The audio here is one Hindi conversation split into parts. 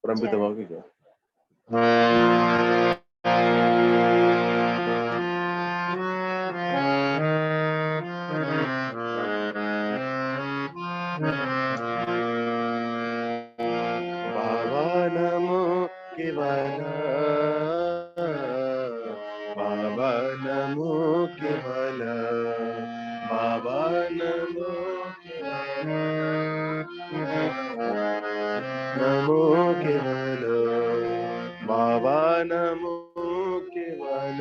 परमपिता बाबा की क्या बाबा नमो केवला बाबा नमो केवला बाबा नमो नमो केवल बाबा नमो केवल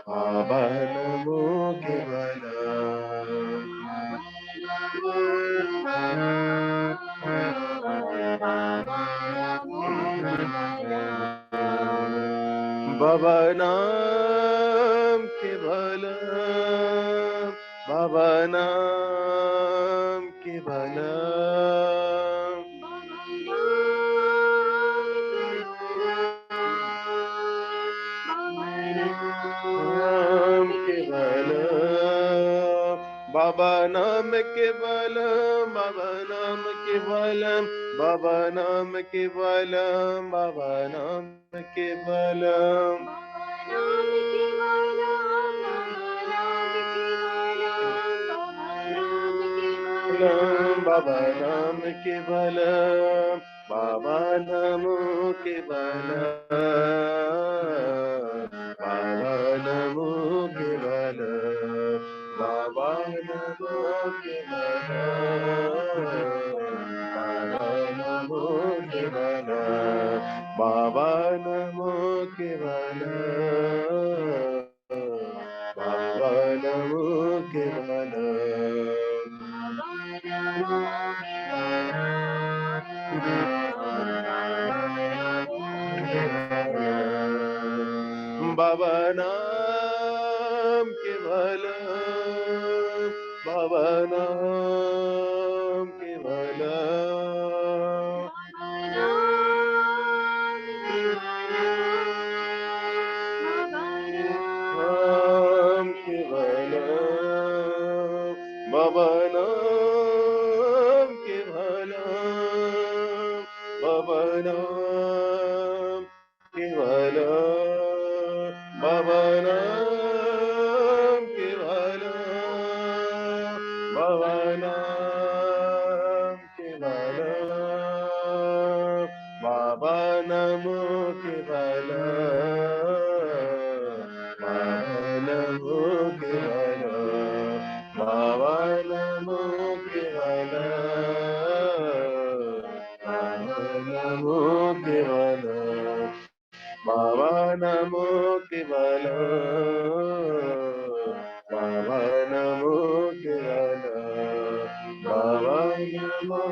बाबा नमो केवल बाबा नाम केवल बाबा नाम केवल नाम केवल बाबा नाम केवल बाबा नाम केवल बाबा नाम केवल बाबा नाम केवल बाबा नाम केवल बाबा नमो केवल बाबा नमो केवल बाबा नमो केवल बाबा नमो केवल बाबा नमो केवल बाबा नमो केवल बाबा नाम केवल बाबा नाम केवल नाम केवल बाबा नाम केवल बाबा नाम केवल बाबा नाम केवल बाबा नाम केवल बाबा नमो केवल बाबा नमो केवल बाबा नमो केवल बाबा नमो केवल बाबा नमो केवल बाबा नमो केवल बाबा नमो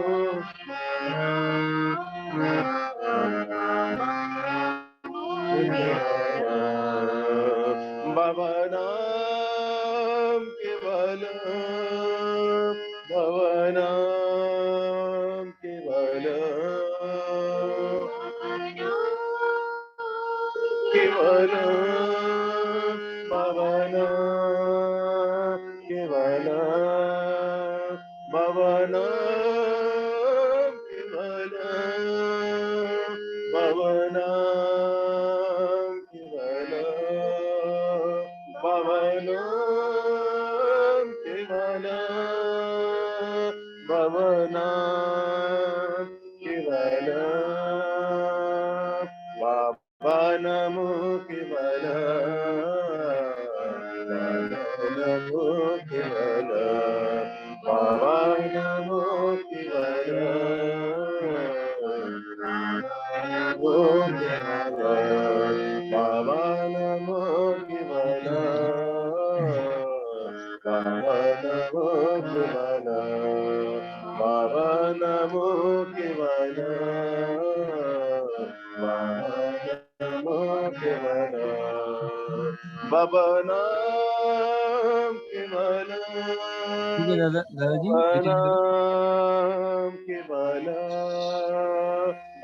बाबा नाम केवल बाबा नाम केवल केवल बाबा नाम केवल बाबा नाम केवल बाबा नाम केवल बाबा नाम केवल बाबा नाम केवल बाबा नमो केवल नमो केवल बाबा नमो केवल नमो केवल बाबा नमो केवल बाबा नमो केवल बाबा नमो केवल बाबा नाम केवल ठीक है दादाजी बाबा एक मिनट नाम केवल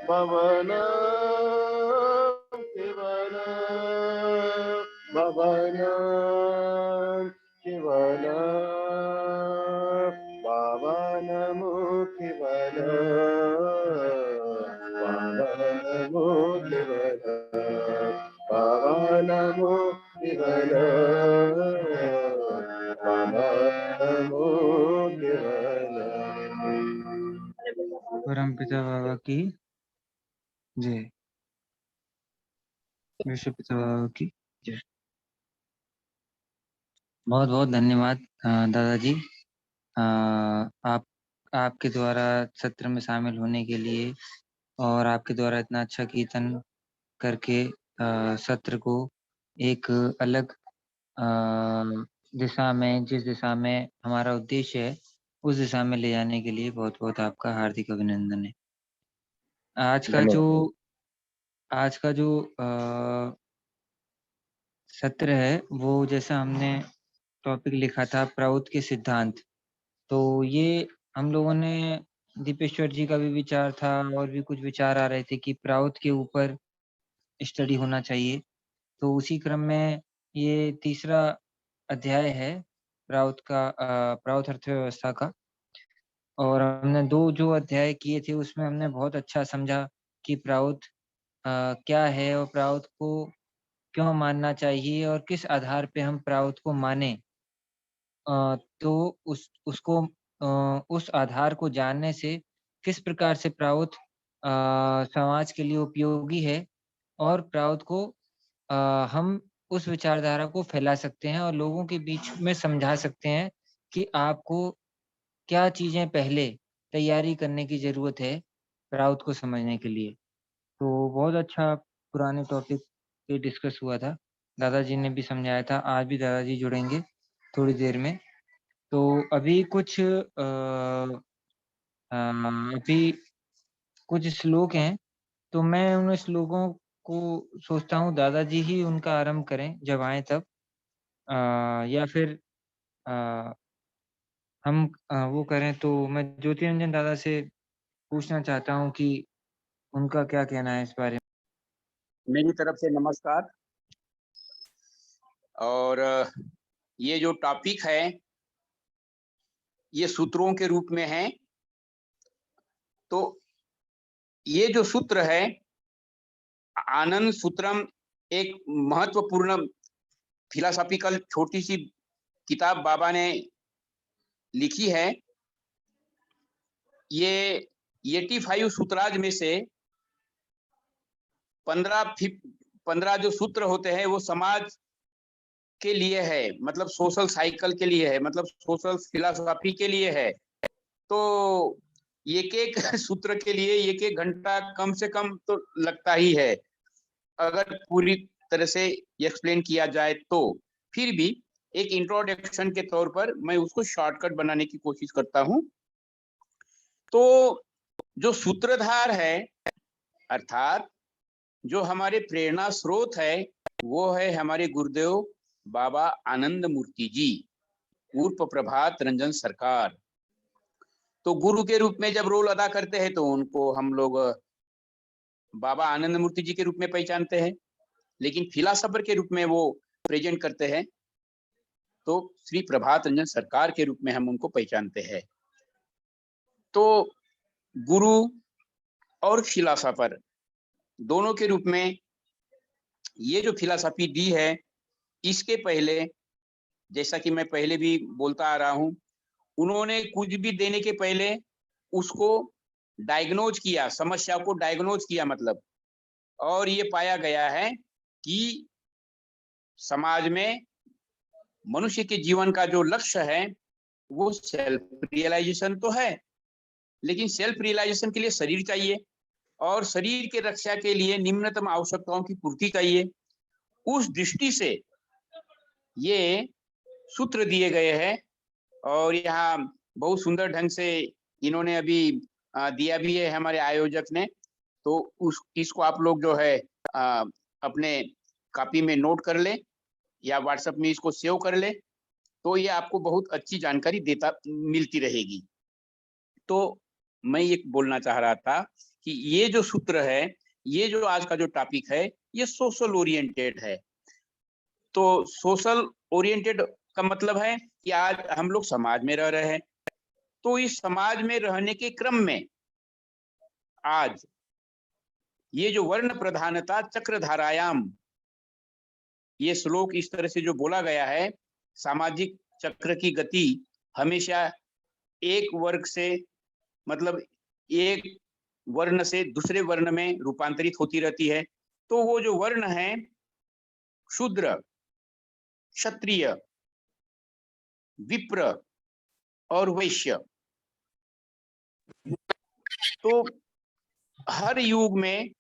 बाबा नाम केवल बाबा नाम केवल बाबा बाबा नमो केवल। परमपिता बाबा की जय। विश्व पिता बाबा की जय। बहुत बहुत धन्यवाद दादाजी, आपके द्वारा सत्र में शामिल होने के लिए और आपके द्वारा इतना अच्छा कीर्तन करके सत्र को एक अलग दिशा में, जिस दिशा में हमारा उद्देश्य है उस दिशा में ले जाने के लिए बहुत बहुत आपका हार्दिक अभिनंदन है। आज का जो सत्र है वो जैसा हमने टॉपिक लिखा था प्राउद के सिद्धांत, तो ये हम लोगों ने दीपेश्वर जी का भी विचार था और भी कुछ विचार आ रहे थे कि प्राउद के ऊपर स्टडी होना चाहिए। तो उसी क्रम में ये तीसरा अध्याय है प्राउद अर्थव्यवस्था का, और हमने 2 जो अध्याय किए थे उसमें हमने बहुत अच्छा समझा कि प्राउद क्या है और प्राउद को क्यों मानना चाहिए और किस आधार पे हम प्राउद को मानें। तो उस आधार को जानने से किस प्रकार से प्राउद समाज के लिए उपयोगी है और प्राउद को हम उस विचारधारा को फैला सकते हैं और लोगों के बीच में समझा सकते हैं कि आपको क्या चीज़ें पहले तैयारी करने की ज़रूरत है प्राउद को समझने के लिए। तो बहुत अच्छा पुराने टॉपिक पे डिस्कस हुआ था। दादाजी ने भी समझाया था, आज भी दादाजी जुड़ेंगे थोड़ी देर में। तो अभी कुछ श्लोक हैं, तो मैं उन श्लोकों को सोचता हूँ दादाजी ही उनका आरंभ करें जब आएँ तब। या फिर अ, हम वो करें, तो मैं ज्योति रंजन दादा से पूछना चाहता हूँ कि उनका क्या कहना है इस बारे में? मेरी तरफ से नमस्कार। और ये जो टॉपिक है ये सूत्रों के रूप में है। तो ये जो सूत्र है आनंद सूत्रम, एक महत्वपूर्ण फिलोसॉफिकल छोटी सी किताब बाबा ने लिखी है। ये 85 सूत्राज में से 15 जो सूत्र होते हैं वो समाज के लिए है, मतलब सोशल साइकिल के लिए है, मतलब सोशल फिलोसॉफी के लिए है। तो एक एक सूत्र के लिए एक एक घंटा कम से कम तो लगता ही है अगर पूरी तरह से एक्सप्लेन किया जाए तो। फिर भी एक इंट्रोडक्शन के तौर पर मैं उसको शॉर्टकट बनाने की कोशिश करता हूं। तो जो सूत्रधार है अर्थात जो हमारे प्रेरणा स्रोत है वो है हमारे गुरुदेव बाबा आनंद मूर्ति जी उर्फ प्रभात रंजन सरकार। तो गुरु के रूप में जब रोल अदा करते हैं तो उनको हम लोग बाबा आनंद मूर्ति जी के रूप में पहचानते हैं, लेकिन फिलोसोफर के रूप में वो प्रेजेंट करते हैं तो श्री प्रभात रंजन सरकार के रूप में हम उनको पहचानते हैं। तो गुरु और फिलोसोफर दोनों के रूप में ये जो फिलोसॉफी दी है, इसके पहले जैसा कि मैं पहले भी बोलता आ रहा हूं, उन्होंने कुछ भी देने के पहले उसको डायग्नोज किया, समस्या को डायग्नोज किया मतलब, और ये पाया गया है कि समाज में मनुष्य के जीवन का जो लक्ष्य है वो सेल्फ रियलाइजेशन तो है, लेकिन सेल्फ रियलाइजेशन के लिए शरीर चाहिए और शरीर के रक्षा के लिए निम्नतम आवश्यकताओं की पूर्ति चाहिए। उस दृष्टि से ये सूत्र दिए गए हैं और यहाँ बहुत सुंदर ढंग से इन्होंने अभी दिया भी है हमारे आयोजक ने। तो इसको आप लोग जो है अपने कॉपी में नोट कर ले या व्हाट्सएप में इसको सेव कर ले, तो ये आपको बहुत अच्छी जानकारी मिलती रहेगी। तो मैं ये बोलना चाह रहा था कि ये जो सूत्र है, ये जो आज का जो टॉपिक है, ये सोशल ओरिएंटेड है। तो सोशल ओरिएंटेड का मतलब है कि आज हम लोग समाज में रह रहे हैं, तो इस समाज में रहने के क्रम में आज ये जो वर्ण प्रधानता चक्रधारायाम ये श्लोक इस तरह से जो बोला गया है, सामाजिक चक्र की गति हमेशा एक वर्ग से, मतलब एक वर्ण से दूसरे वर्ण में रूपांतरित होती रहती है। तो वो जो वर्ण है, शूद्र, क्षत्रिय, विप्र और वैश्य, तो हर युग में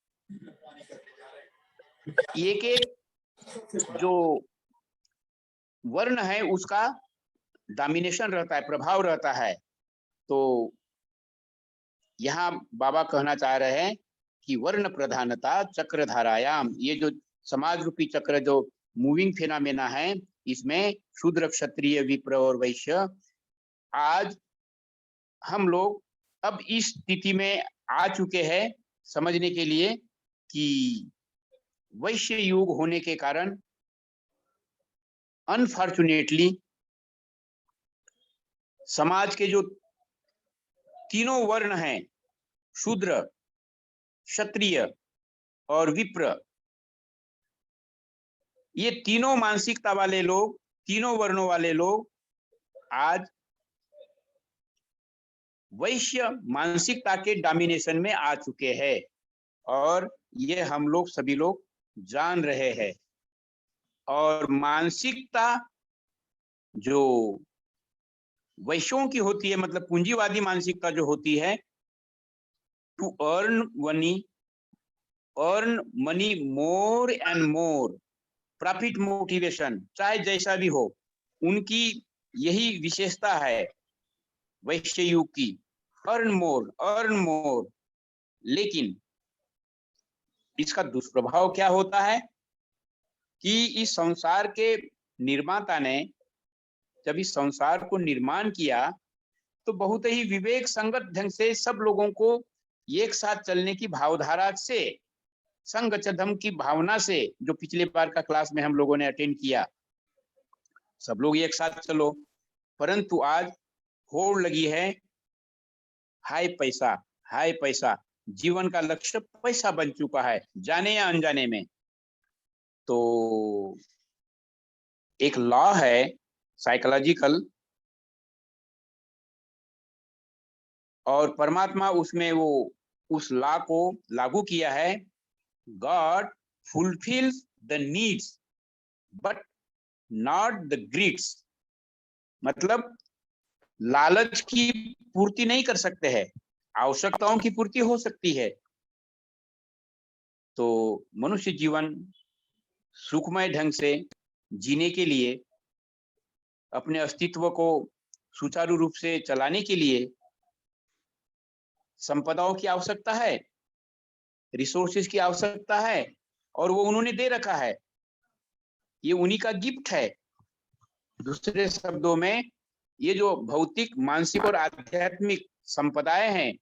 एक एक जो वर्ण है उसका डोमिनेशन रहता है, प्रभाव रहता है। तो यहाँ बाबा कहना चाह रहे हैं कि वर्ण प्रधानता चक्रधारायाम, ये जो समाज रूपी चक्र जो मूविंग फिनोमेना है, इसमें शूद्र, क्षत्रिय, विप्र और वैश्य, आज हम लोग अब इस स्थिति में आ चुके हैं समझने के लिए कि वैश्य युग होने के कारण अनफॉर्चुनेटली समाज के जो तीनों वर्ण हैं, शूद्र, क्षत्रिय और विप्र, ये तीनों मानसिकता वाले लोग, तीनों वर्णों वाले लोग आज वैश्य मानसिकता के डोमिनेशन में आ चुके हैं, और ये हम लोग सभी लोग जान रहे हैं। और मानसिकता जो वैश्यों की होती है, मतलब पूंजीवादी मानसिकता जो होती है, to earn money more and more, profit motivation, चाहे जैसा भी हो, उनकी यही विशेषता है वैश्य युग की, अर्न मोर। लेकिन इसका दुष्प्रभाव क्या होता है कि इस संसार के निर्माता ने जब इस संसार को निर्माण किया तो बहुत ही विवेक संगत ढंग से सब लोगों को एक साथ चलने की भावधारा से, संगचधम की भावना से, जो पिछले बार का क्लास में हम लोगों ने अटेंड किया, सब लोग एक साथ चलो। परंतु आज होड़ लगी है हाई पैसा, जीवन का लक्ष्य पैसा बन चुका है, जाने या अनजाने में। तो एक लॉ है साइकोलॉजिकल, और परमात्मा उसमें वो उस लॉ को लागू किया है, God fulfils the needs but not the grids. मतलब लालच की पूर्ति नहीं कर सकते हैं, आवश्यकताओं की पूर्ति हो सकती है। तो मनुष्य जीवन सुखमय ढंग से जीने के लिए, अपने अस्तित्व को सुचारू रूप से चलाने के लिए संपदाओं की आवश्यकता है, रिसोर्सेज की आवश्यकता है, और वो उन्होंने दे रखा है, ये उन्हीं का गिफ्ट है। दूसरे शब्दों में, ये जो भौतिक, मानसिक और आध्यात्मिक संपदाएं हैं,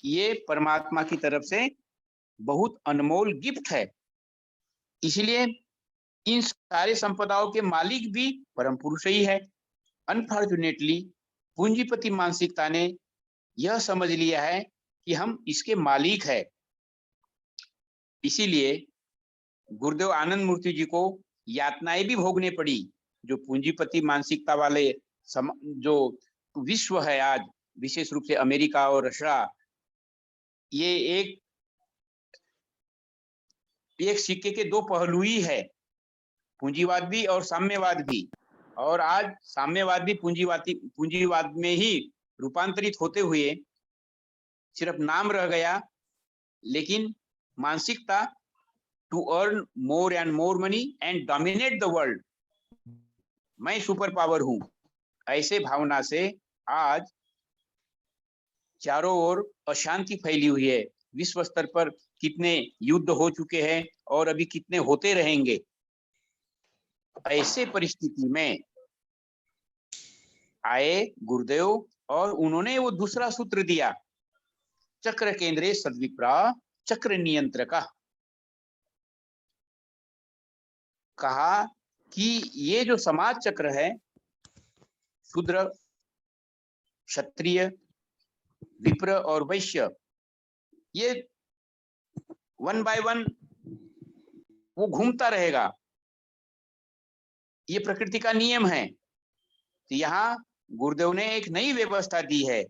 ये परमात्मा की तरफ से बहुत अनमोल गिफ्ट है। इसलिए इन सारे संपदाओं के मालिक भी परम पुरुष ही है। अनफॉर्चुनेटली पूंजीपति मानसिकता ने यह समझ लिया है कि हम इसके मालिक है। इसीलिए गुरुदेव आनंद मूर्ति जी को यातनाएं भी भोगने पड़ी। जो पूंजीपति मानसिकता वाले जो विश्व है आज, विशेष रूप से अमेरिका और रशिया, ये एक सिक्के के दो पहलू ही है, पूंजीवाद भी और साम्यवाद भी। और आज साम्यवाद भी पूंजीवाद में ही रूपांतरित होते हुए सिर्फ नाम रह गया, लेकिन मानसिकता to earn more and more money and dominate the world, मैं सुपर पावर हूं, ऐसे भावना से आज चारों ओर अशांति फैली हुई है। विश्व स्तर पर कितने युद्ध हो चुके हैं और अभी कितने होते रहेंगे। ऐसे परिस्थिति में आए गुरुदेव और उन्होंने वो दूसरा सूत्र दिया, चक्र केंद्रे सद्विप्रा चक्र नियंत्रका। कहा कि ये जो समाज चक्र है, शूद्र, क्षत्रिय, विप्र और वैश्य, ये वन बाय वन वो घूमता रहेगा, ये प्रकृति का नियम है। तो यहाँ गुरुदेव ने एक नई व्यवस्था दी है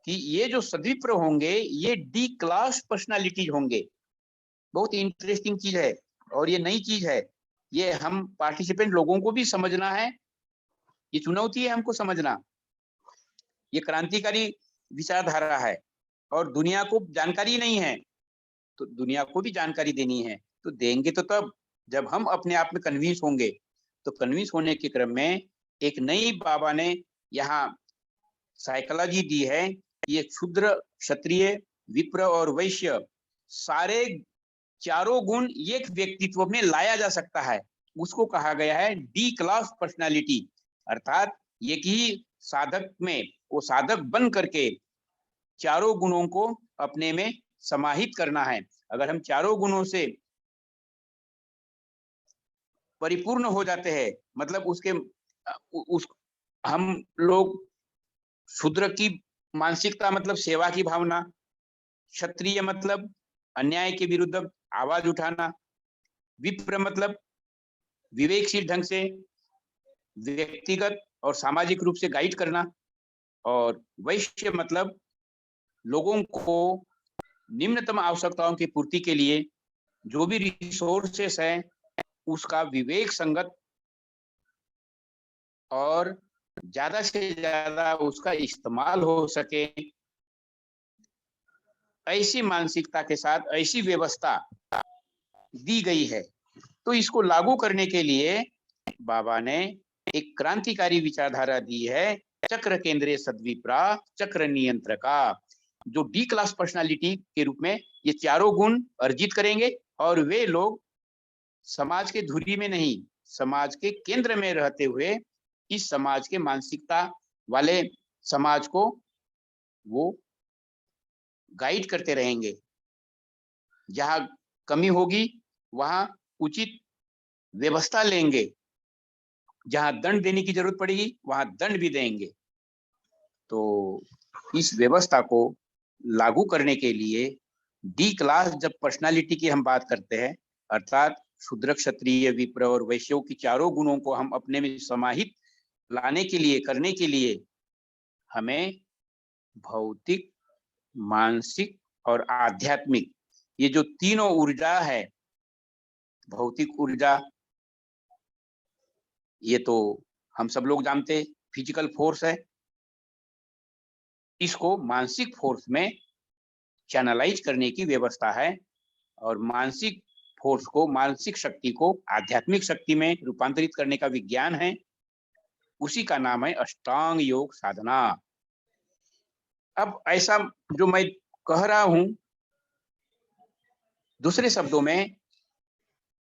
कि ये जो सद्विप्र होंगे ये डी क्लास पर्सनालिटीज होंगे। बहुत इंटरेस्टिंग चीज है और ये नई चीज है। ये हम पार्टिसिपेंट लोगों को भी समझना है, ये चुनौती है हमको समझना। ये क्रांतिकारी विचारधारा है और दुनिया को जानकारी नहीं है, तो दुनिया को भी जानकारी देनी है। तो देंगे तो तब जब हम अपने आप में कन्विंस होंगे। तो कन्विंस होने के क्रम में एक नई बाबा ने यहाँ साइकोलॉजी दी है। ये शूद्र, क्षत्रिय, विप्र और वैश्य सारे चारों गुण एक व्यक्तित्व में लाया जा सकता है। उसको कहा गया है डी क्लास पर्सनालिटी। अर्थात एक ही साधक में वो साधक बन करके चारों गुणों को अपने में समाहित करना है। अगर हम चारों गुणों से परिपूर्ण हो जाते हैं, मतलब हम लोग शूद्र की मानसिकता मतलब सेवा की भावना, क्षत्रिय मतलब अन्याय के विरुद्ध आवाज उठाना, विप्र मतलब विवेकशील ढंग से व्यक्तिगत और सामाजिक रूप से गाइड करना, और वैश्य मतलब लोगों को निम्नतम आवश्यकताओं की पूर्ति के लिए जो भी रिसोर्सेस है उसका विवेक संगत और ज्यादा से ज्यादा उसका इस्तेमाल हो सके, ऐसी मानसिकता के साथ ऐसी व्यवस्था दी गई है। तो इसको लागू करने के लिए बाबा ने एक क्रांतिकारी विचारधारा दी है, चक्र केंद्रीय सद्विप्रा चक्र नियंत्रका, जो डी क्लास पर्सनालिटी के रूप में ये चारों गुण अर्जित करेंगे और वे लोग समाज के धुरी में नहीं, समाज के केंद्र में रहते हुए इस समाज के मानसिकता वाले समाज को वो गाइड करते रहेंगे। जहां कमी होगी वहां उचित व्यवस्था लेंगे, जहां दंड देने की जरूरत पड़ेगी वहां दंड भी देंगे। तो इस व्यवस्था को लागू करने के लिए डी क्लास जब पर्सनालिटी की हम बात करते हैं, अर्थात शूद्र, क्षत्रिय, विप्र और वैश्यों की चारों गुणों को हम अपने में समाहित लाने के लिए, करने के लिए हमें भौतिक, मानसिक और आध्यात्मिक, ये जो तीनों ऊर्जा है, भौतिक ऊर्जा ये तो हम सब लोग जानते फिजिकल फोर्स है, इसको मानसिक फोर्स में चैनलाइज करने की व्यवस्था है, और मानसिक फोर्स को, मानसिक शक्ति को आध्यात्मिक शक्ति में रूपांतरित करने का विज्ञान है। उसी का नाम है अष्टांग योग साधना। अब ऐसा जो मैं कह रहा हूं, दूसरे शब्दों में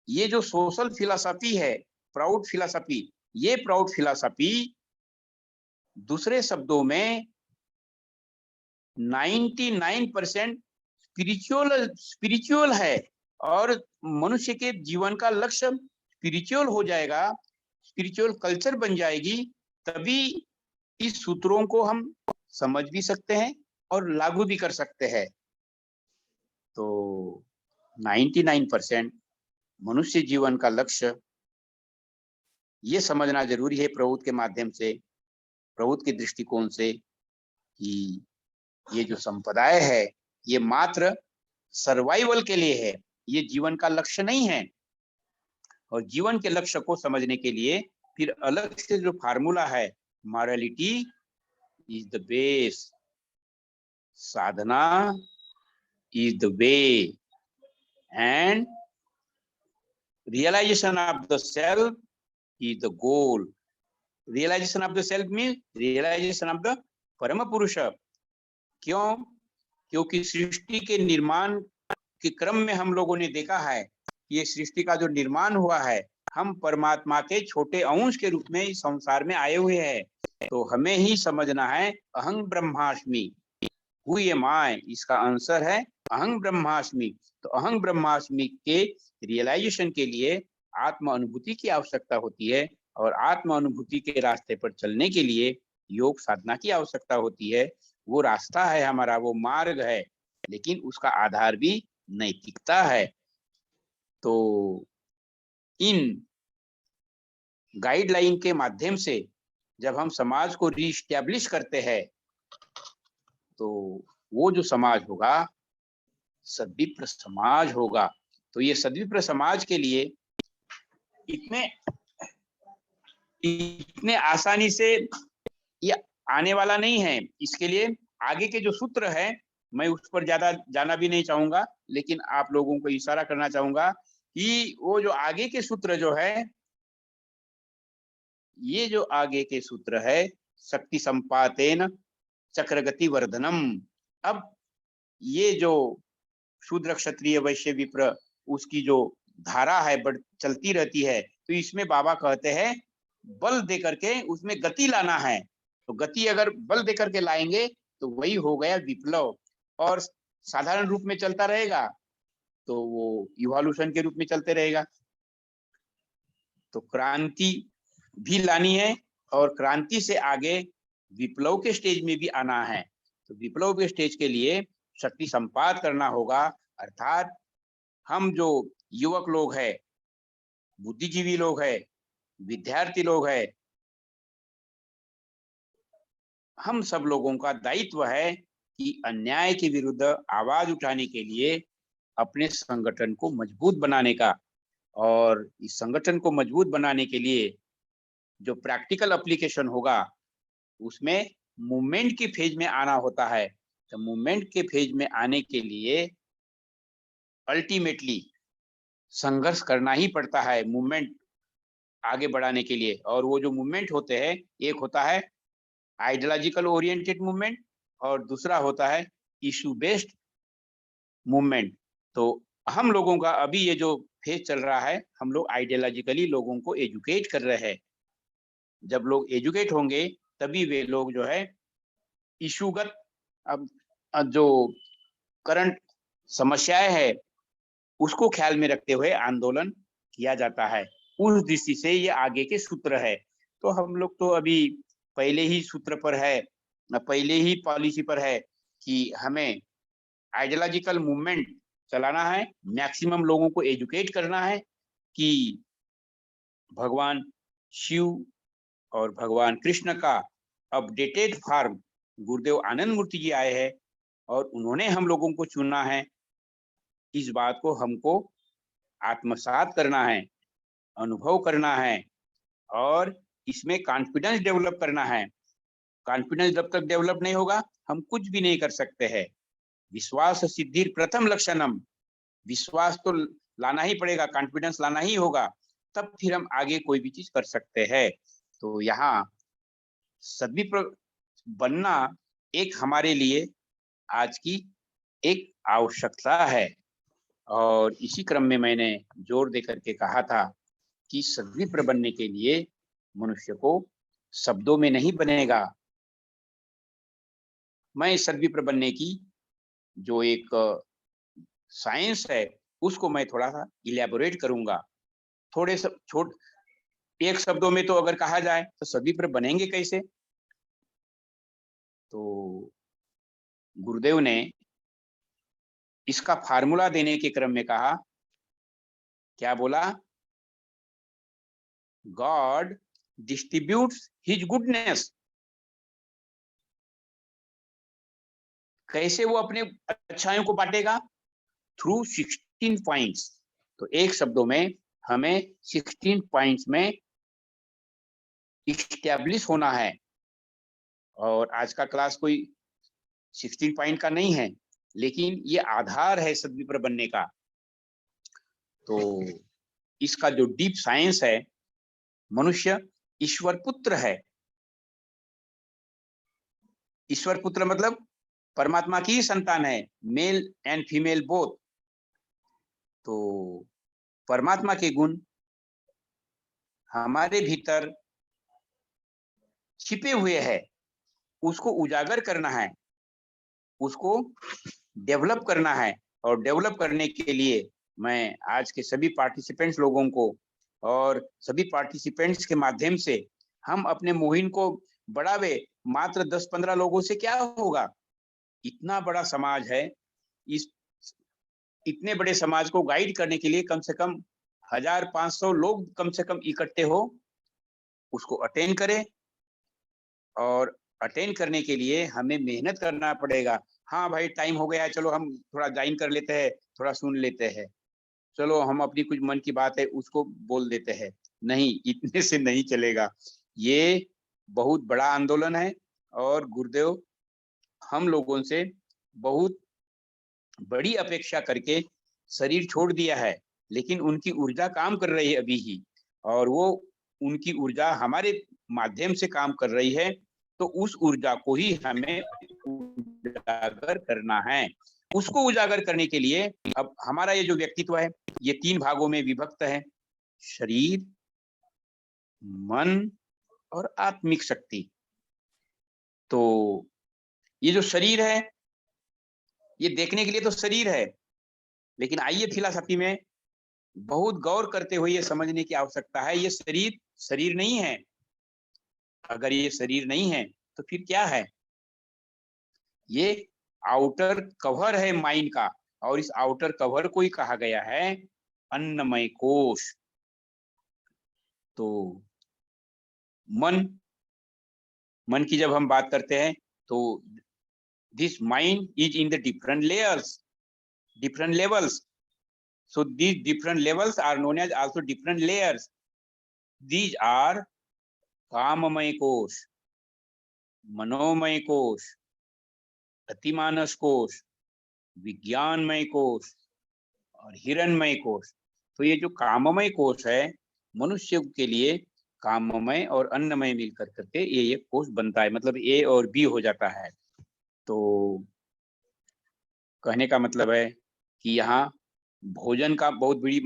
ये जो सोशल फिलॉसफी है, प्राउड फिलॉसफी, ये प्राउड फिलॉसफी दूसरे शब्दों में 99% स्पिरिचुअल है, और मनुष्य के जीवन का लक्ष्य स्पिरिचुअल हो जाएगा, स्पिरिचुअल कल्चर बन जाएगी, तभी इस सूत्रों को हम समझ भी सकते हैं और लागू भी कर सकते हैं। तो 99% मनुष्य जीवन का लक्ष्य ये समझना जरूरी है प्रभुत्व के माध्यम से, प्रभुत्व के दृष्टिकोण से, कि ये जो संप्रदाय है ये मात्र सर्वाइवल के लिए है, ये जीवन का लक्ष्य नहीं है। और जीवन के लक्ष्य को समझने के लिए फिर अलग से जो फार्मूला है, morality is the base, sadhana is the way, and realization of the self is the goal. Realization of the self means realization of the param purush. क्यों? क्योंकि सृष्टि के निर्माण के क्रम में हम लोगों ने देखा है, ये सृष्टि का जो निर्माण हुआ है, हम परमात्मा के छोटे अंश के रूप में इस संसार में आए हुए हैं। तो हमें ही समझना है अहं ब्रह्मास्मि, हु एम आई, इसका आंसर है अहं ब्रह्मास्मि। तो अहं ब्रह्मास्मि के रियलाइजेशन के लिए आत्म अनुभूति की आवश्यकता होती है, और आत्म अनुभूति के रास्ते पर चलने के लिए योग साधना की आवश्यकता होती है। वो रास्ता है हमारा, वो मार्ग है, लेकिन उसका आधार भी नैतिकता है। तो इन गाइडलाइन के माध्यम से जब हम समाज को रीस्टैब्लिश करते हैं तो वो जो समाज होगा सद्विप्र समाज होगा। तो ये सद्विप्र समाज के लिए इतने आसानी से ये आने वाला नहीं है। इसके लिए आगे के जो सूत्र है मैं उस पर ज्यादा जाना भी नहीं चाहूंगा, लेकिन आप लोगों को इशारा करना चाहूंगा कि वो जो आगे के सूत्र जो है, ये जो आगे के सूत्र है शक्ति संपातेन चक्रगति वर्धनम। अब ये जो शूद्र क्षत्रिय वैश्य विप्र उसकी जो धारा है बढ़ चलती रहती है, तो इसमें बाबा कहते हैं बल दे करके उसमें गति लाना है। तो गति अगर बल दे करके लाएंगे तो वही हो गया विप्लव। और साधारण रूप में चलता रहेगा तो वो इवोल्यूशन के रूप में चलते रहेगा। तो क्रांति भी लानी है और क्रांति से आगे विप्लव के स्टेज में भी आना है। तो विप्लव के स्टेज के लिए शक्ति संपात करना होगा, अर्थात हम जो युवक लोग हैं, बुद्धिजीवी लोग हैं, विद्यार्थी लोग हैं, हम सब लोगों का दायित्व है कि अन्याय के विरुद्ध आवाज उठाने के लिए अपने संगठन को मजबूत बनाने का, और इस संगठन को मजबूत बनाने के लिए जो प्रैक्टिकल एप्लीकेशन होगा उसमें मूवमेंट के फेज में आना होता है। तो मूवमेंट के फेज में आने के लिए अल्टीमेटली संघर्ष करना ही पड़ता है मूवमेंट आगे बढ़ाने के लिए। और वो जो मूवमेंट होते हैं, एक होता है आइडियोलॉजिकल ओरिएंटेड मूवमेंट और दूसरा होता है इशू बेस्ड मूवमेंट। तो हम लोगों का अभी ये जो फेज चल रहा है, हम लोग आइडियोलॉजिकली लोगों को एजुकेट कर रहे हैं। जब लोग एजुकेट होंगे तभी वे लोग जो है इशूगत, अब जो करंट समस्याएं है उसको ख्याल में रखते हुए आंदोलन किया जाता है। उस दृष्टि से ये आगे के सूत्र है। तो हम लोग तो अभी पहले ही सूत्र पर है, पहले ही पॉलिसी पर है कि हमें आइडियोलॉजिकल मूवमेंट चलाना है, मैक्सिमम लोगों को एजुकेट करना है कि भगवान शिव और भगवान कृष्ण का अपडेटेड फॉर्म गुरुदेव आनंद मूर्ति जी आए हैं और उन्होंने हम लोगों को चुना है। इस बात को हमको आत्मसात करना है, अनुभव करना है और इसमें कॉन्फिडेंस डेवलप करना है। कॉन्फिडेंस जब तक डेवलप नहीं होगा हम कुछ भी नहीं कर सकते हैं। विश्वास सिद्धि प्रथम लक्षणम, विश्वास तो लाना ही पड़ेगा, कॉन्फिडेंस लाना ही होगा, तब फिर हम आगे कोई भी चीज कर सकते हैं। तो यहाँ सद्विप्र बनना एक हमारे लिए आज की एक आवश्यकता है। और इसी क्रम में मैंने जोर देकर के कहा था कि सद्विप्र बनने के लिए मनुष्य को शब्दों में नहीं बनेगा। मैं सद्विप्र बनने की जो एक साइंस है उसको मैं थोड़ा सा इलेबोरेट करूंगा। थोड़े सब एक शब्दों में तो अगर कहा जाए तो सद्विप्र बनेंगे कैसे, तो गुरुदेव ने इसका फार्मूला देने के क्रम में कहा, क्या बोला, गॉड डिस्ट्रीब्यूट्स हिज गुडनेस। कैसे वो अपने अच्छाइयों को बांटेगा? Through 16 points. तो एक शब्दों में हमें 16 पॉइंट्स में इस्टेब्लिश होना है। और आज का क्लास कोई 16 पॉइंट का नहीं है, लेकिन ये आधार है सद्विप्र बनने का। तो इसका जो डीप साइंस है, मनुष्य ईश्वर पुत्र है। ईश्वर पुत्र मतलब परमात्मा की संतान है, मेल एंड फीमेल बोथ। तो परमात्मा के गुण हमारे भीतर छिपे हुए हैं, उसको उजागर करना है, उसको डेवलप करना है। और डेवलप करने के लिए मैं आज के सभी पार्टिसिपेंट्स लोगों को और सभी पार्टिसिपेंट्स के माध्यम से हम अपने मुहिम को बढ़ावे। मात्र 10-15 लोगों से क्या होगा? इतना बड़ा समाज है, इस इतने बड़े समाज को गाइड करने के लिए कम से कम 1500 लोग कम से कम इकट्ठे हो, उसको अटेन करें, और अटेन करने के लिए हमें मेहनत करना पड़ेगा। हाँ भाई टाइम हो गया है, चलो हम थोड़ा ज्वाइन कर लेते हैं, थोड़ा सुन लेते हैं, चलो हम अपनी कुछ मन की बात है उसको बोल देते हैं। नहीं, इतने से नहीं चलेगा। ये बहुत बड़ा आंदोलन है, और गुरुदेव हम लोगों से बहुत बड़ी अपेक्षा करके शरीर छोड़ दिया है, लेकिन उनकी ऊर्जा काम कर रही है अभी ही, और वो उनकी ऊर्जा हमारे माध्यम से काम कर रही है। तो उस ऊर्जा को ही हमें उजागर करना है। उसको उजागर करने के लिए अब हमारा ये जो व्यक्तित्व है ये 3 भागों में विभक्त है: शरीर, मन और आत्मिक शक्ति। तो ये जो शरीर है, ये देखने के लिए तो शरीर है, लेकिन आइए फिलॉसफी में बहुत गौर करते हुए ये समझने की आवश्यकता है, ये शरीर शरीर नहीं है। अगर ये शरीर नहीं है तो फिर क्या है? ये आउटर कवर है माइंड का, और इस आउटर कवर को ही कहा गया है अन्नमय कोश। तो मन की जब हम बात करते हैं तो this mind is in the different layers, different levels. So these different levels are known as also different layers. These are काममय कोश, मनोमय कोश, अतिमानस कोश, विज्ञानमय कोश और हिरणमय कोश। तो ये जो काममय कोश है, मनुष्य के लिए काममय और अन्नमय मिलकर करके ये कोश बनता है, मतलब ए और बी हो जाता है। तो कहने का मतलब है कि यहाँ भोजन का बहुत बड़ी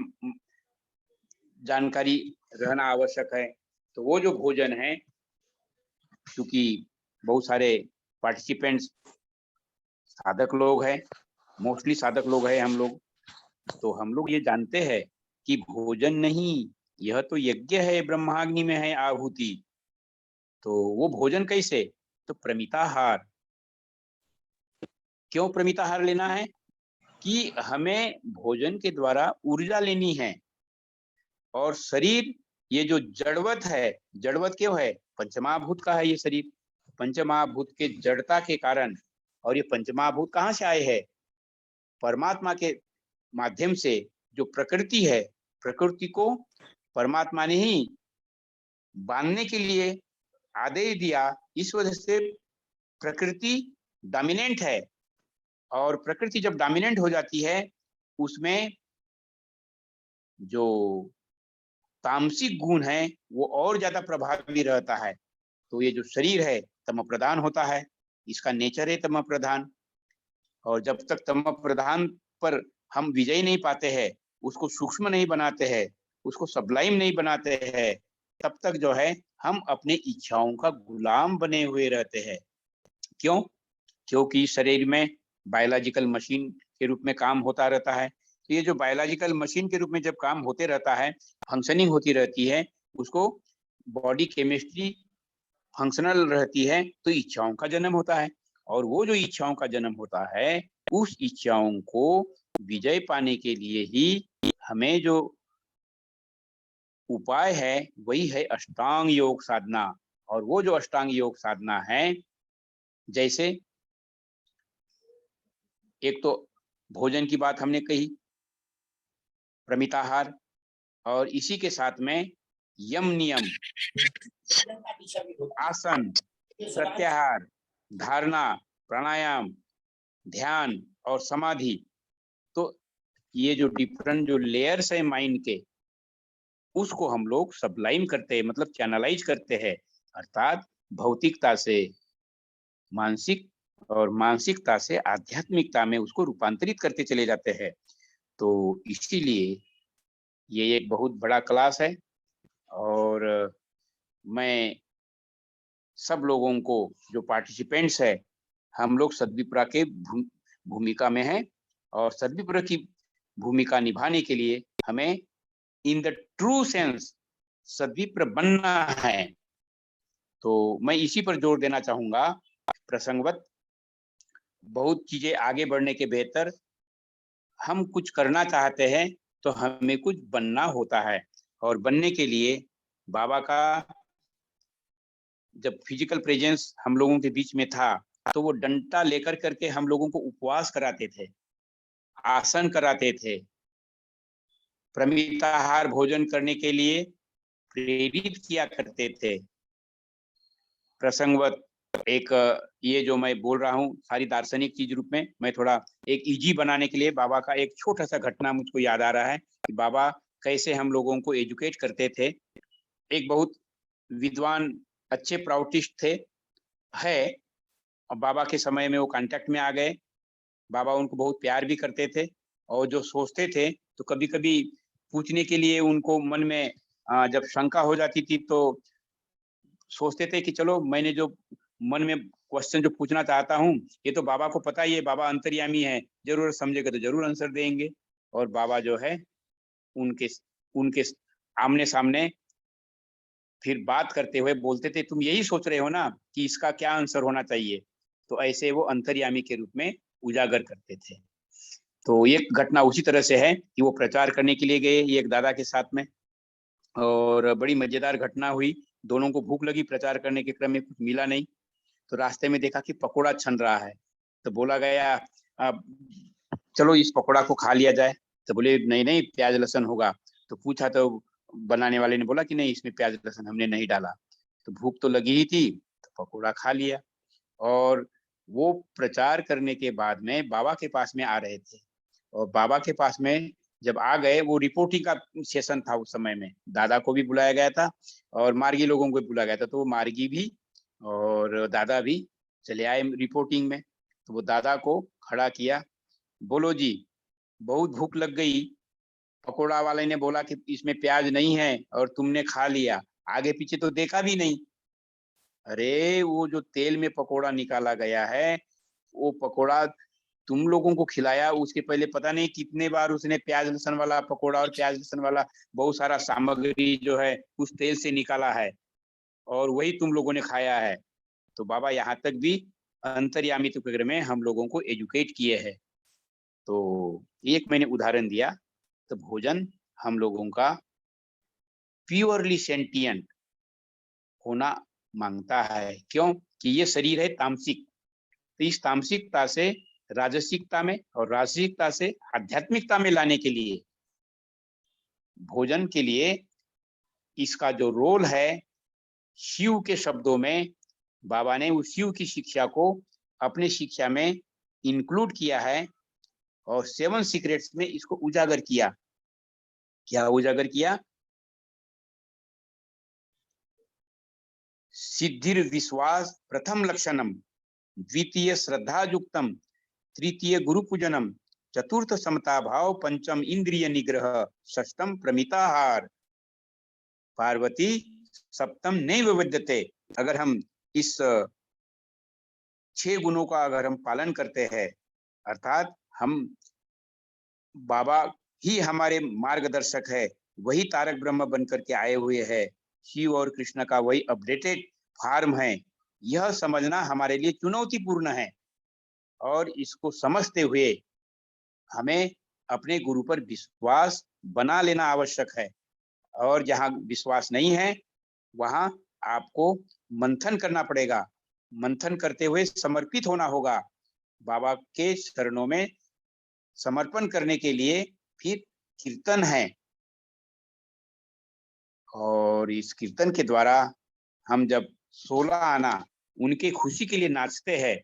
जानकारी रहना आवश्यक है। तो वो जो भोजन है, क्योंकि बहुत सारे पार्टिसिपेंट्स साधक लोग हैं, मोस्टली साधक लोग हैं हम लोग, तो हम लोग ये जानते हैं कि भोजन नहीं, यह तो यज्ञ है, ब्रह्माग्नि में है आहुति। तो वो भोजन कैसे? तो प्रमिताहार। क्यों प्रमिताहार लेना है? कि हमें भोजन के द्वारा ऊर्जा लेनी है। और शरीर ये जो जड़वत है, जड़वत क्यों है? पंचमहाभूत का है ये शरीर। पंचमहाभूत के जड़ता के कारण, और ये पंचमहाभूत कहाँ से आए हैं? परमात्मा के माध्यम से जो प्रकृति है, प्रकृति को परमात्मा ने ही बांधने के लिए आदेश दिया। इस वजह से प्रकृति डोमिनेंट है, और प्रकृति जब डोमिनेंट हो जाती है उसमें जो तामसिक गुण है वो और ज्यादा प्रभावी रहता है। तो ये जो शरीर है तम प्रधान होता है, इसका नेचर है तम प्रधान। और जब तक तम प्रधान पर हम विजय नहीं पाते हैं, उसको सूक्ष्म नहीं बनाते हैं, उसको सबलाइम नहीं बनाते हैं, तब तक जो है हम अपने इच्छाओं का गुलाम बने हुए रहते हैं। क्यों? क्योंकि शरीर में बायोलॉजिकल मशीन के रूप में काम होता रहता है। तो ये जो बायोलॉजिकल मशीन के रूप में जब काम होते रहता है, फंक्शनिंग होती रहती है, उसको बॉडी केमिस्ट्री फंक्शनल रहती है, तो इच्छाओं का जन्म होता है। और वो जो इच्छाओं का जन्म होता है, उस इच्छाओं को विजय पाने के लिए ही हमें जो उपाय है वही है अष्टांग योग साधना। और वो जो अष्टांग योग साधना है, जैसे एक तो भोजन की बात हमने कही, प्रमिताहार, और इसी के साथ में यम नियम, आसन, प्रत्याहार, धारणा, प्राणायाम, ध्यान और समाधि। तो ये जो डिफरेंट जो लेयर्स है माइंड के, उसको हम लोग सबलाइम करते हैं, मतलब चैनलाइज करते हैं, अर्थात भौतिकता से मानसिक और मानसिकता से आध्यात्मिकता में उसको रूपांतरित करते चले जाते हैं। तो इसीलिए ये एक बहुत बड़ा क्लास है, और मैं सब लोगों को जो पार्टिसिपेंट्स है, हम लोग सद्विप्रा के भूमिका में हैं, और सद्विप्रा की भूमिका निभाने के लिए हमें इन द ट्रू सेंस सद्विप्र बनना है। तो मैं इसी पर जोर देना चाहूंगा। प्रसंगवत बहुत चीजें आगे बढ़ने के बेहतर हम कुछ करना चाहते हैं तो हमें कुछ बनना होता है, और बनने के लिए बाबा का जब फिजिकल प्रेजेंस हम लोगों के बीच में था, तो वो डंडा लेकर करके हम लोगों को उपवास कराते थे, आसन कराते थे, प्रमिताहार भोजन करने के लिए प्रेरित किया करते थे। प्रसंगवत एक ये जो मैं बोल रहा हूँ सारी दार्शनिक चीज रूप में, मैं थोड़ा एक इजी बनाने के लिए बाबा का एक छोटा सा घटना मुझको याद आ रहा है कि बाबा कैसे हम लोगों को एजुकेट करते थे। एक बहुत विद्वान अच्छे प्राउटिस्ट थे है, और बाबा के समय में वो कांटेक्ट में आ गए। बाबा उनको बहुत प्यार भी करते थे, और जो सोचते थे तो कभी कभी पूछने के लिए उनको मन में जब शंका हो जाती थी तो सोचते थे कि चलो मैंने जो मन में क्वेश्चन जो पूछना चाहता हूँ, ये तो बाबा को पता ही है, बाबा अंतर्यामी है, जरूर समझेगा तो जरूर आंसर देंगे। और बाबा जो है उनके उनके आमने सामने फिर बात करते हुए बोलते थे, तुम यही सोच रहे हो ना कि इसका क्या आंसर होना चाहिए। तो ऐसे वो अंतर्यामी के रूप में उजागर करते थे। तो एक घटना उसी तरह से है कि वो प्रचार करने के लिए गए एक दादा के साथ में, और बड़ी मजेदार घटना हुई। दोनों को भूख लगी, प्रचार करने के क्रम में कुछ मिला नहीं, तो रास्ते में देखा कि पकोड़ा छन रहा है, तो बोला गया चलो इस पकोड़ा को खा लिया जाए। तो बोले नहीं नहीं, प्याज लहसुन होगा। तो पूछा तो बनाने वाले ने बोला कि नहीं, इसमें प्याज लहसुन हमने नहीं डाला। तो भूख तो लगी ही थी, तो पकोड़ा खा लिया। और वो प्रचार करने के बाद में बाबा के पास में आ रहे थे, और बाबा के पास में जब आ गए, वो रिपोर्टिंग का सेशन था उस समय में, दादा को भी बुलाया गया था और मार्गी लोगों को भी बुलाया गया था। तो वो मार्गी भी और दादा भी चले आए रिपोर्टिंग में। तो वो दादा को खड़ा किया, बोलो जी, बहुत भूख लग गई, पकोड़ा वाले ने बोला कि इसमें प्याज नहीं है और तुमने खा लिया, आगे पीछे तो देखा भी नहीं। अरे वो जो तेल में पकोड़ा निकाला गया है, वो पकोड़ा तुम लोगों को खिलाया, उसके पहले पता नहीं कितने बार उसने प्याज लहसुन वाला पकोड़ा और प्याज लहसुन वाला बहुत सारा सामग्री जो है उस तेल से निकाला है, और वही तुम लोगों ने खाया है। तो बाबा यहाँ तक भी अंतर्यामी के में हम लोगों को एजुकेट किए हैं। तो एक मैंने उदाहरण दिया। तो भोजन हम लोगों का प्योरली सेंटिएंट होना मांगता है। क्यों? कि ये शरीर है तामसिक, तो इस तामसिकता से राजसिकता में और राजसिकता से आध्यात्मिकता में लाने के लिए भोजन के लिए इसका जो रोल है, शिव के शब्दों में बाबा ने उस शिव की शिक्षा को अपने शिक्षा में इंक्लूड किया है, और 7 सीक्रेट्स में इसको उजागर किया। क्या उजागर किया? सिद्धिर विश्वास प्रथम लक्षणम, द्वितीय श्रद्धा युक्तम, तृतीय गुरु पूजनम, चतुर्थ समता भाव, पंचम इंद्रिय निग्रह, षष्टम प्रमिताहार, पार्वती सप्तम नैव विद्यते। अगर हम इस 6 गुणों का अगर हम पालन करते हैं, अर्थात हम बाबा ही हमारे मार्गदर्शक है, वही तारक ब्रह्म बनकर के आए हुए हैं, शिव और कृष्ण का वही अपडेटेड फॉर्म है, यह समझना हमारे लिए चुनौतीपूर्ण है। और इसको समझते हुए हमें अपने गुरु पर विश्वास बना लेना आवश्यक है। और जहाँ विश्वास नहीं है, वहां आपको मंथन करना पड़ेगा। मंथन करते हुए समर्पित होना होगा बाबा के चरणों में। समर्पण करने के लिए फिर कीर्तन है, और इस कीर्तन के द्वारा हम जब 16 आना उनके खुशी के लिए नाचते हैं,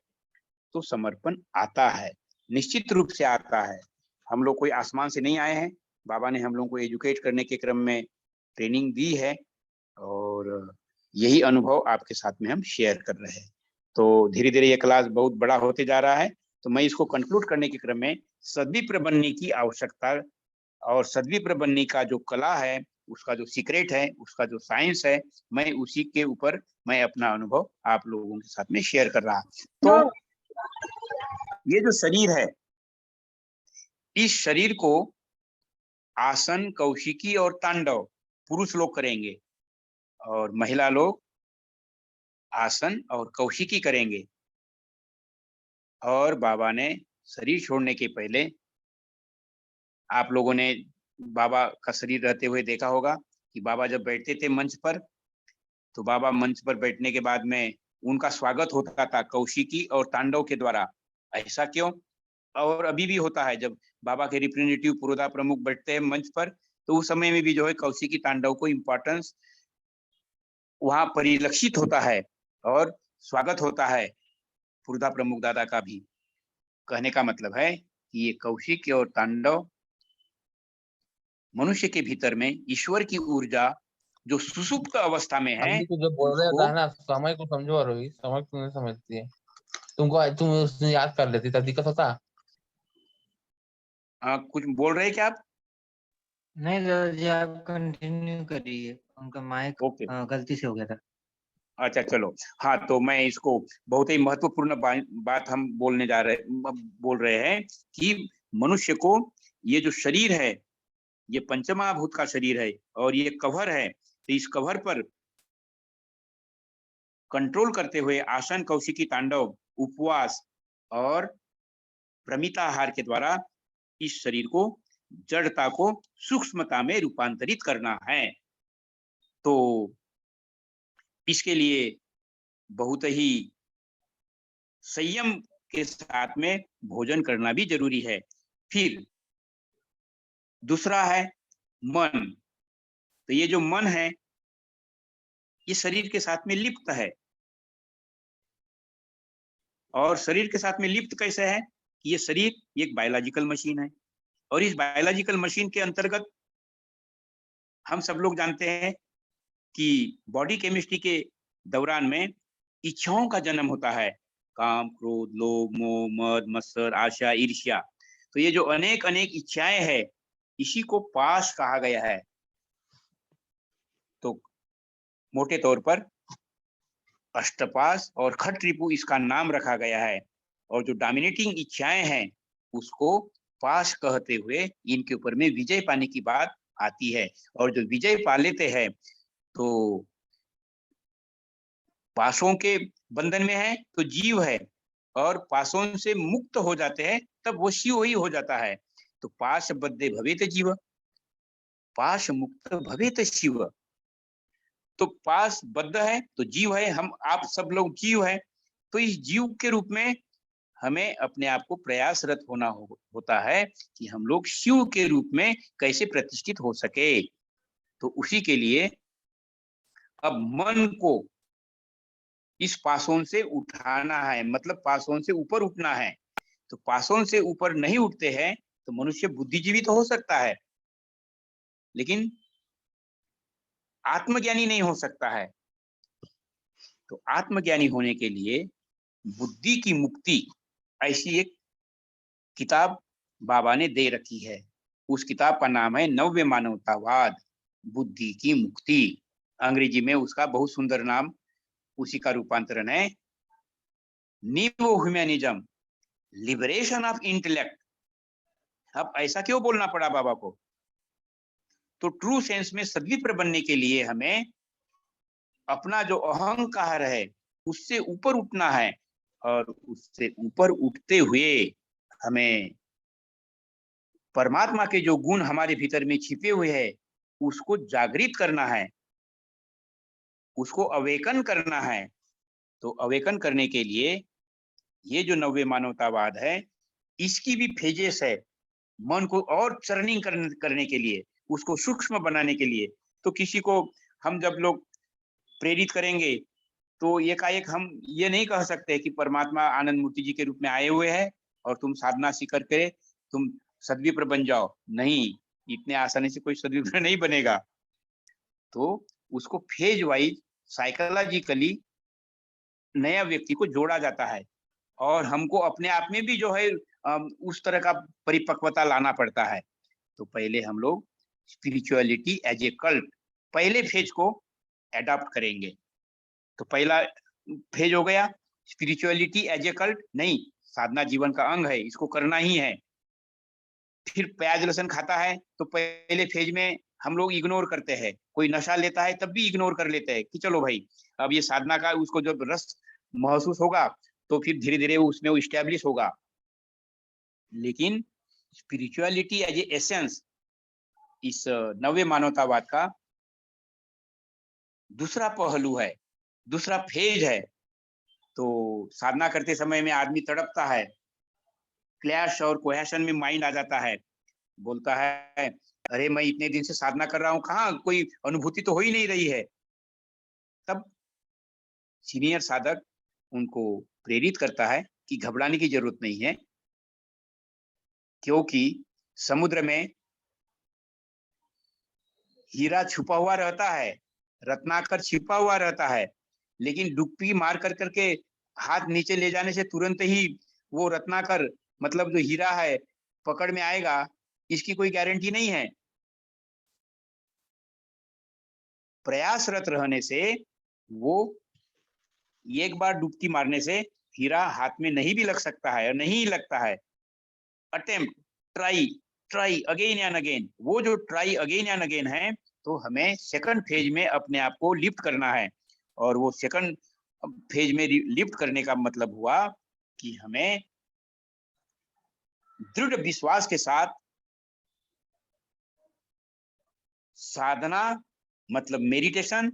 तो समर्पण आता है, निश्चित रूप से आता है। हम लोग कोई आसमान से नहीं आए हैं, बाबा ने हम लोगों को एजुकेट करने के क्रम में ट्रेनिंग दी है, और यही अनुभव आपके साथ में हम शेयर कर रहे हैं। तो धीरे धीरे ये क्लास बहुत बड़ा होते जा रहा है, तो मैं इसको कंक्लूड करने के क्रम में सद्विप्र बनने की आवश्यकता और सद्विप्र बनने का जो कला है, उसका जो सीक्रेट है, उसका जो साइंस है, मैं उसी के ऊपर मैं अपना अनुभव आप लोगों के साथ में शेयर कर रहा। तो ये जो शरीर है, इस शरीर को आसन, कौशिकी और तांडव पुरुष लोग करेंगे, और महिला लोग आसन और कौशिकी करेंगे। और बाबा ने शरीर छोड़ने के पहले, आप लोगों ने बाबा का शरीर रहते हुए देखा होगा कि बाबा जब बैठते थे मंच पर, तो बाबा मंच पर बैठने के बाद में उनका स्वागत होता था कौशिकी और तांडव के द्वारा। ऐसा क्यों? और अभी भी होता है, जब बाबा के रिप्रेजेंटेटिव पुरोधा प्रमुख बैठते हैं मंच पर, तो उस समय में भी जो है कौशिकी तांडव को इम्पोर्टेंस वहां परिलक्षित होता है और स्वागत होता है पुरोधा प्रमुख दादा का भी। कहने का मतलब है कि ये कौशिक और तांडव मनुष्य के भीतर में ईश्वर की ऊर्जा जो सुसुप्त अवस्था में है अभी तो जो बोल रहा उसको था ना, समय को समझो रोही, समय को नहीं समझती है। तुम उसने याद कर लेती तब दिक्कत होता। कुछ बोल रहे हैं क्या आप? नहीं दादाजी, आप कंटिन्यू करिए, उनका माइक ओके, गलती से हो गया था। अच्छा चलो। हाँ, तो मैं इसको बहुत ही महत्वपूर्ण बात हम बोल रहे हैं कि मनुष्य को ये जो शरीर है, ये पंचमहाभूत का शरीर है और ये कवर है, तो इस कवर पर कंट्रोल करते हुए आसन, कौशिकी तांडव, उपवास और प्रमिताहार के द्वारा इस शरीर को, जड़ता को सूक्ष्मता में रूपांतरित करना है। तो इसके लिए बहुत ही संयम के साथ में भोजन करना भी जरूरी है। फिर दूसरा है मन। तो ये जो मन है, ये शरीर के साथ में लिप्त है। और शरीर के साथ में लिप्त कैसे है? ये शरीर एक बायोलॉजिकल मशीन है और इस बायोलॉजिकल मशीन के अंतर्गत हम सब लोग जानते हैं कि बॉडी केमिस्ट्री के दौरान में इच्छाओं का जन्म होता है। काम, क्रोध, लोभ, मोह, मद, मत्सर, आशा, ईर्ष्या। तो ये जो अनेक अनेक इच्छाएं हैं, इसी को पाश कहा गया है। तो मोटे तौर पर अष्टपाश और खट रिपु इसका नाम रखा गया है। और जो डोमिनेटिंग इच्छाएं हैं उसको पाश कहते हुए इनके ऊपर में विजय पाने की बात आती है। और जो विजय पा लेते हैं तो पाशों के बंधन में है तो जीव है, और पाशों से मुक्त हो जाते हैं तब वो शिव ही हो जाता है। तो पाश बद्धे भवेत जीव, पाश मुक्त भवेत शिव। तो पास बद्ध है तो जीव है, हम आप सब लोग जीव है। तो इस जीव के रूप में हमें अपने आप को प्रयासरत होता है कि हम लोग शिव के रूप में कैसे प्रतिष्ठित हो सके। तो उसी के लिए अब मन को इस पासों से उठाना है, मतलब पासों से ऊपर उठना है। तो पासों से ऊपर नहीं उठते हैं तो मनुष्य बुद्धिजीवी तो हो सकता है, लेकिन आत्मज्ञानी नहीं हो सकता है। तो आत्मज्ञानी होने के लिए बुद्धि की मुक्ति ऐसी एक किताब बाबा ने दे रखी है। उस किताब का नाम है नव्य मानवतावाद, बुद्धि की मुक्ति। अंग्रेजी में उसका बहुत सुंदर नाम, उसी का रूपांतरण है new humanism, liberation of intellect. अब ऐसा क्यों बोलना पड़ा बाबा को? तो ट्रू सेंस में सद्विप्र बनने के लिए हमें अपना जो अहंकार है उससे ऊपर उठना है, और उससे ऊपर उठते हुए हमें परमात्मा के जो गुण हमारे भीतर में छिपे हुए हैं उसको जागृत करना है, उसको अवेकन करना है। तो अवेकन करने के लिए ये जो नव्य मानवतावाद है इसकी भी फेजेस है, मन को और चर्निंग करने के लिए, उसको सूक्ष्म बनाने के लिए। तो किसी को हम जब लोग प्रेरित करेंगे तो एकाएक हम ये नहीं कह सकते कि परमात्मा आनंद मूर्ति जी के रूप में आए हुए हैं और तुम साधना सीख करके तुम सद्विप्र बन जाओ। नहीं, इतने आसानी से कोई सद्विप्र नहीं बनेगा। तो उसको फेज वाइज साइकोलॉजिकली नया व्यक्ति को जोड़ा जाता है, और हमको अपने आप में भी जो है उस तरह का परिपक्वता लाना पड़ता है। तो पहले हम लोग स्पिरिचुअलिटी एज ए कल्ट पहले फेज को एडॉप्ट करेंगे। तो पहला फेज हो गया स्पिरिचुअलिटी एज ए कल्ट, नहीं, साधना जीवन का अंग है, इसको करना ही है। फिर प्याज लहसुन खाता है तो पहले फेज में हम लोग इग्नोर करते हैं, कोई नशा लेता है तब भी इग्नोर कर लेते हैं कि चलो भाई अब ये साधना का उसको जब रस महसूस होगा तो फिर धीरे धीरे उसमें वो इस्टेब्लिश होगा। लेकिन स्पिरिचुअलिटी एज ए एसेंस इस नव्य मानवतावाद का दूसरा पहलू है, दूसरा फेज है। तो साधना करते समय में आदमी तड़पता है, क्लैश और कोहेशन में माइंड आ जाता है, बोलता है अरे मैं इतने दिन से साधना कर रहा हूँ, कहाँ कोई अनुभूति तो हो ही नहीं रही है। तब सीनियर साधक उनको प्रेरित करता है कि घबराने की जरूरत नहीं है, क्योंकि समुद्र में हीरा छुपा हुआ रहता है, रत्नाकर छिपा हुआ रहता है, लेकिन डुबकी मार कर करके हाथ नीचे ले जाने से तुरंत ही वो रत्नाकर मतलब जो हीरा है पकड़ में आएगा, इसकी कोई गारंटी नहीं है। प्रयासरत रहने से वो एक बार डुबकी मारने से हीरा हाथ में नहीं भी लग सकता है और नहीं लगता है। Attempt, try again and again, वो जो ट्राई अगेन एंड अगेन है, तो हमें सेकंड फेज में अपने आप को लिफ्ट करना है। और वो सेकंड फेज में लिफ्ट करने का मतलब हुआ कि हमें दृढ़ विश्वास के साथ साधना मतलब मेडिटेशन,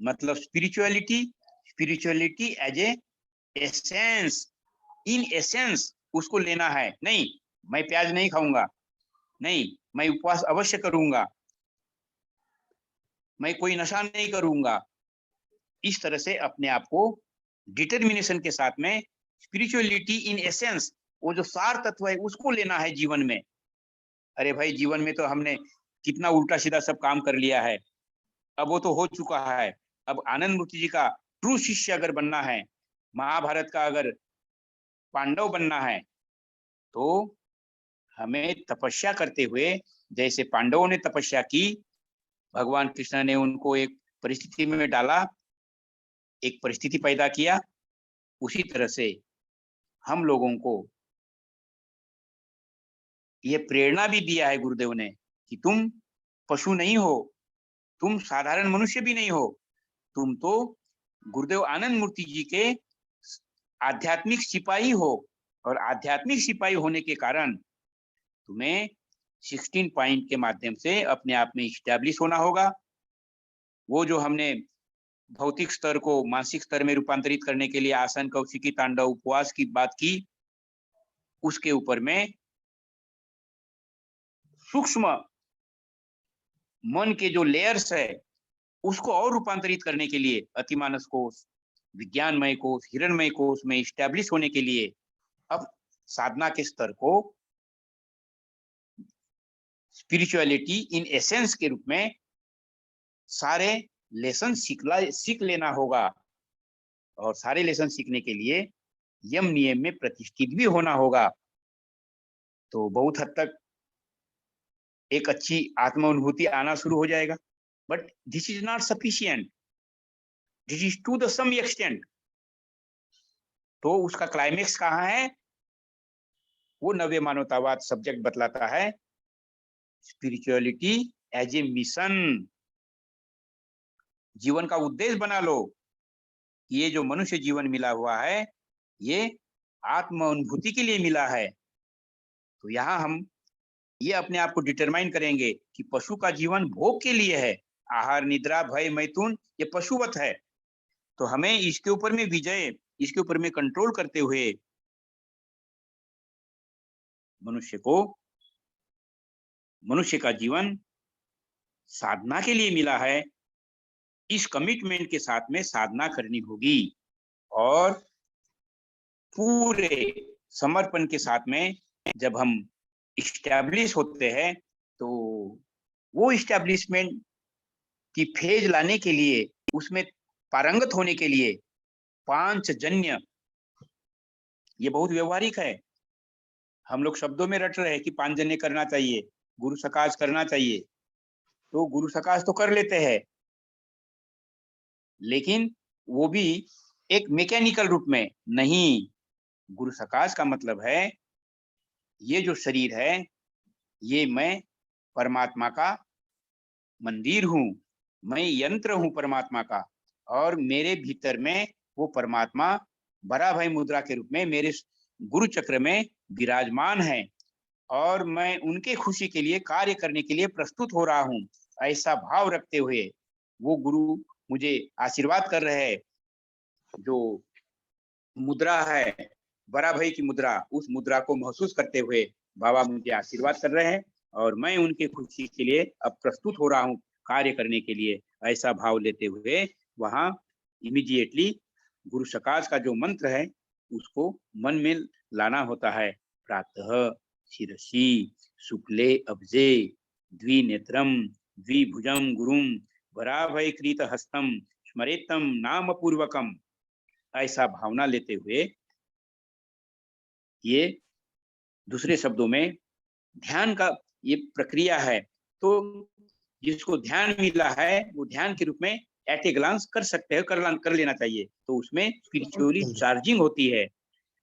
मतलब spirituality as a essence, in essence उसको लेना है। नहीं मैं प्याज नहीं खाऊंगा, नहीं मैं उपवास अवश्य करूंगा, मैं कोई नशा नहीं करूंगा। इस तरह से अपने आप को डिटर्मिनेशन के साथ में स्पिरिचुअलिटी इन एसेंस, वो जो सार तत्व है उसको लेना है जीवन में। अरे भाई जीवन में तो हमने कितना उल्टा सीधा सब काम कर लिया है, अब वो तो हो चुका है। अब आनंद मूर्ति जी का ट्रू शिष्य अगर बनना है, महाभारत का अगर पांडव बनना है, तो हमें तपस्या करते हुए, जैसे पांडवों ने तपस्या की, भगवान कृष्ण ने उनको एक परिस्थिति में डाला, एक परिस्थिति पैदा किया, उसी तरह से हम लोगों को ये प्रेरणा भी दिया है गुरुदेव ने कि तुम पशु नहीं हो, तुम साधारण मनुष्य भी नहीं हो, तुम तो गुरुदेव आनंद मूर्ति जी के आध्यात्मिक सिपाही हो। और आध्यात्मिक सिपाही होने के कारण तुम्हें 16 पॉइंट के माध्यम से अपने आप में इस्टेब्लिश होना होगा। वो जो हमने भौतिक स्तर को मानसिक स्तर में रूपांतरित करने के लिए आसन, कौशिकी, तांडव, उपवास की बात की, उसके ऊपर में सूक्ष्म मन के जो लेयर्स है उसको और रूपांतरित करने के लिए अतिमानस कोश, विज्ञानमय कोश, हिरणमय कोश में इस्टेब्लिश होने के लिए अब साधना के स्तर को स्पिरिचुअलिटी इन एसेंस के रूप में सारे लेसन सीख लेना होगा। और सारे लेसन सीखने के लिए यम नियम में प्रतिष्ठित भी होना होगा। तो बहुत हद तक एक अच्छी आत्म अनुभूति आना शुरू हो जाएगा। But this is not sufficient, this is to the some extent. तो उसका क्लाइमेक्स कहाँ है? वो नव्य मानवतावाद सब्जेक्ट बतलाता है, स्पिरिचुअलिटी एज ए मिशन। जीवन का उद्देश्य बना लो, ये जो मनुष्य जीवन मिला हुआ है ये आत्म अनुभूति के लिए मिला है। तो यहाँ हम ये अपने आप को डिटरमाइन करेंगे कि पशु का जीवन भोग के लिए है, आहार, निद्रा, भय, मैथुन, ये पशुवत है। तो हमें इसके ऊपर में विजय, इसके ऊपर में कंट्रोल करते हुए मनुष्य का जीवन साधना के लिए मिला है। इस कमिटमेंट के साथ में साधना करनी होगी और पूरे समर्पण के साथ में जब हम इस्टेब्लिश होते हैं, तो वो इस्टेब्लिशमेंट की फेज लाने के लिए, उसमें पारंगत होने के लिए पांचजन्य, ये बहुत व्यवहारिक है। हम लोग शब्दों में रट रहे हैं कि पांचजन्य करना चाहिए, गुरु सकाश करना चाहिए, तो गुरु सकाश तो कर लेते हैं, लेकिन वो भी एक मैकेनिकल रूप में नहीं। गुरु सकाश का मतलब है ये जो शरीर है ये मैं परमात्मा का मंदिर हूँ, मैं यंत्र हूँ परमात्मा का, और मेरे भीतर में वो परमात्मा बड़ा भाई मुद्रा के रूप में मेरे गुरु चक्र में विराजमान है और मैं उनके खुशी के लिए कार्य करने के लिए प्रस्तुत हो रहा हूँ। ऐसा भाव रखते हुए वो गुरु मुझे आशीर्वाद कर रहे हैं। जो मुद्रा है बड़ा भाई की मुद्रा, उस मुद्रा को महसूस करते हुए बाबा मुझे आशीर्वाद कर रहे हैं और मैं उनके खुशी के लिए अब प्रस्तुत हो रहा हूँ कार्य करने के लिए। ऐसा भाव लेते हुए वहां इमीडिएटली गुरु सकाश का जो मंत्र है उसको मन में लाना होता है। प्रातः शिरसी शुक्ले अब्जे द्विनेत्रम द्विभुजम गुरुम वराभय कृत हस्तम स्मरेतम नाम पूर्वकम। ऐसा भावना लेते हुए ये दूसरे शब्दों में ध्यान का ये प्रक्रिया है। तो जिसको ध्यान मिला है वो ध्यान के रूप में एट ए ग्लांस कर सकते हैं, कर लेना चाहिए। तो उसमें स्पिरिचुअली चार्जिंग होती है।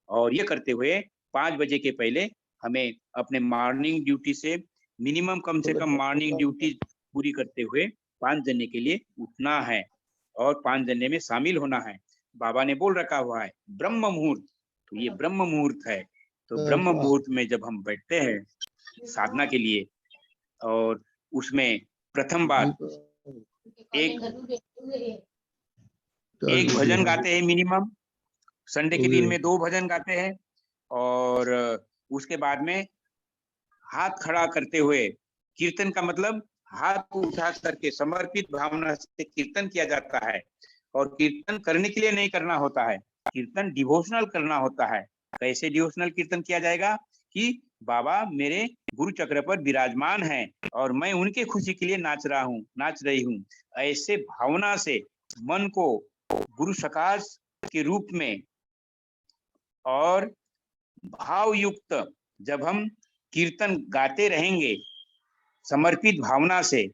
और ये करते हुए 5 बजे के पहले हमें अपने मॉर्निंग ड्यूटी से मिनिमम कम से कम मॉर्निंग ड्यूटी पूरी करते हुए 5 जने के लिए उठना है और 5 जने में शामिल होना है। बाबा ने बोल रखा हुआ है ब्रह्म मुहूर्त, तो ये ब्रह्म मुहूर्त है। तो ब्रह्म मुहूर्त में जब हम बैठते हैं साधना के लिए और उसमें प्रथम बात एक भजन गाते हैं मिनिमम, संडे के दिन में 2 भजन गाते हैं और उसके बाद में हाथ खड़ा करते हुए कीर्तन का मतलब हाथ को उठा करके समर्पित भावना से कीर्तन किया जाता है। और कीर्तन करने के लिए नहीं करना होता है, कीर्तन डिवोशनल करना होता है। कैसे डिवोशनल कीर्तन किया जाएगा कि बाबा मेरे गुरु चक्र पर विराजमान हैं और मैं उनके खुशी के लिए नाच रही हूँ। ऐसे भावना से मन को गुरु सकाश के रूप में और भाव युक्त जब हम कीर्तन गाते रहेंगे समर्पित भावना से,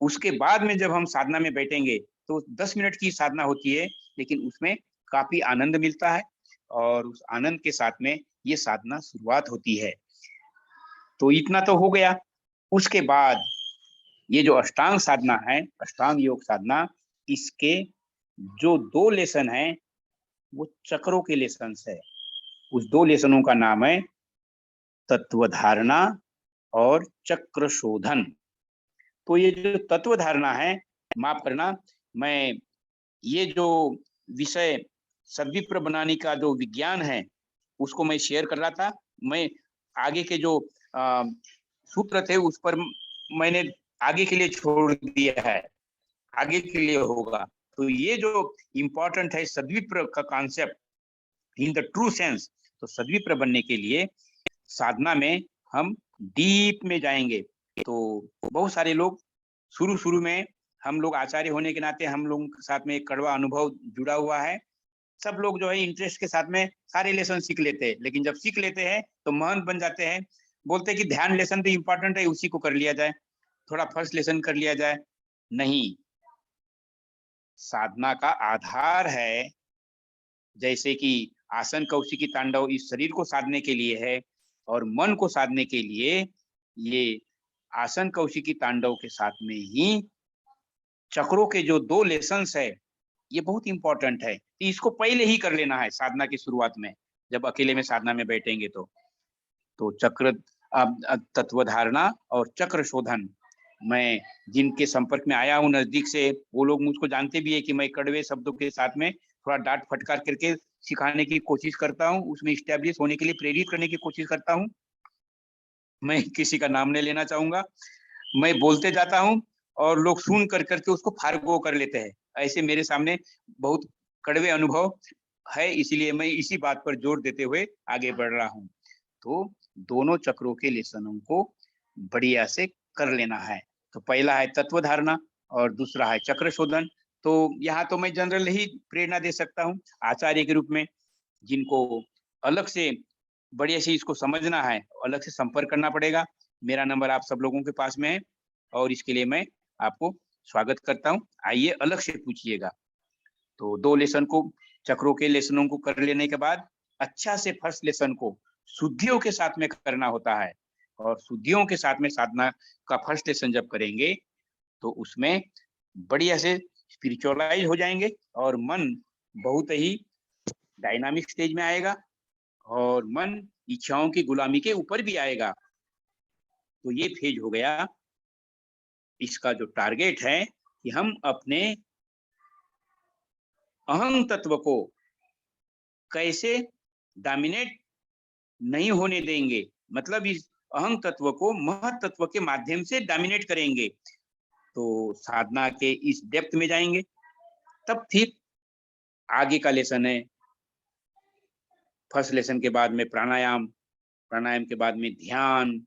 उसके बाद में जब हम साधना में बैठेंगे तो 10 मिनट की साधना होती है, लेकिन उसमें काफी आनंद मिलता है और उस आनंद के साथ में ये साधना शुरुआत होती है। तो इतना तो हो गया। उसके बाद ये जो अष्टांग साधना है, अष्टांग योग साधना, इसके जो 2 लेसन हैं वो चक्रों के लेसन है। उस 2 लेसनों का नाम है तत्व धारणा और चक्र शोधन। तो ये जो तत्व धारणा है, माफ करना, मैं ये जो विषय सद्विप्र बनाने का जो विज्ञान है उसको मैं शेयर कर रहा था। मैं आगे के जो सूत्र थे उस पर मैंने आगे के लिए छोड़ दिया है, आगे के लिए होगा। तो ये जो इम्पोर्टेंट है सद्विप्र का concept in the true sense, तो सद्विप्र बनने के लिए साधना में हम डीप में जाएंगे। तो बहुत सारे लोग शुरू में, हम लोग आचार्य होने के नाते हम लोगों के साथ में एक कड़वा अनुभव जुड़ा हुआ है। सब लोग जो है इंटरेस्ट के साथ में सारे लेसन सीख लेते हैं, लेकिन जब सीख लेते हैं तो महंत बन जाते हैं, बोलते हैं कि ध्यान लेसन तो इम्पोर्टेंट है, उसी को कर लिया जाए, थोड़ा फर्स्ट लेसन कर लिया जाए। नहीं, साधना का आधार है, जैसे कि आसन कौशिकी तांडव इस शरीर को साधने के लिए है और मन को साधने के लिए ये आसन कौशिकी तांडव के साथ में ही चक्रों के जो 2 लेसन्स है ये बहुत इंपॉर्टेंट है। इसको पहले ही कर लेना है साधना की शुरुआत में, जब अकेले में साधना में बैठेंगे तो चक्र तत्व धारणा और चक्र शोधन। मैं जिनके संपर्क में आया हूँ नजदीक से, वो लोग मुझको जानते भी है कि मैं कड़वे शब्दों के साथ में थोड़ा डांट फटकार करके सिखाने की कोशिश करता हूँ, उसमें इस्टेब्लिश होने के लिए प्रेरित करने की कोशिश करता हूँ। मैं किसी का नाम नहीं लेना चाहूंगा, मैं बोलते जाता हूँ और लोग सुन कर करके उसको फारगो कर लेते हैं। ऐसे मेरे सामने बहुत कड़वे अनुभव है, इसीलिए मैं इसी बात पर जोर देते हुए आगे बढ़ रहा हूँ। तो दोनों चक्रों के लेसनों को बढ़िया से कर लेना है। तो पहला है तत्व धारणा और दूसरा है चक्र शोधन। तो यहाँ तो मैं जनरल ही प्रेरणा दे सकता हूँ आचार्य के रूप में, जिनको अलग से बढ़िया से इसको समझना है, अलग से संपर्क करना पड़ेगा। मेरा नंबर आप सब लोगों के पास में है और इसके लिए मैं आपको स्वागत करता हूँ, आइए अलग से पूछिएगा। तो 2 लेसन को, चक्रों के लेसनों को कर लेने के बाद अच्छा से फर्स्ट लेसन को शुद्धियों के साथ में करना होता है और शुद्धियों के साथ में साधना का फर्स्ट लेसन जब करेंगे तो उसमें बढ़िया से स्पिरिचुअलाइज हो जाएंगे और मन बहुत ही डायनामिक स्टेज में आएगा और मन इच्छाओं की गुलामी के ऊपर भी आएगा। तो ये फेज हो गया। इसका जो टारगेट है कि हम अपने अहं तत्व को कैसे डोमिनेट नहीं होने देंगे, मतलब इस अहं तत्व को महत तत्व के माध्यम से डोमिनेट करेंगे, तो साधना के इस डेप्थ में जाएंगे। तब फिर आगे का लेसन है, फर्स्ट लेसन के बाद में प्राणायाम, प्राणायाम के बाद में ध्यान,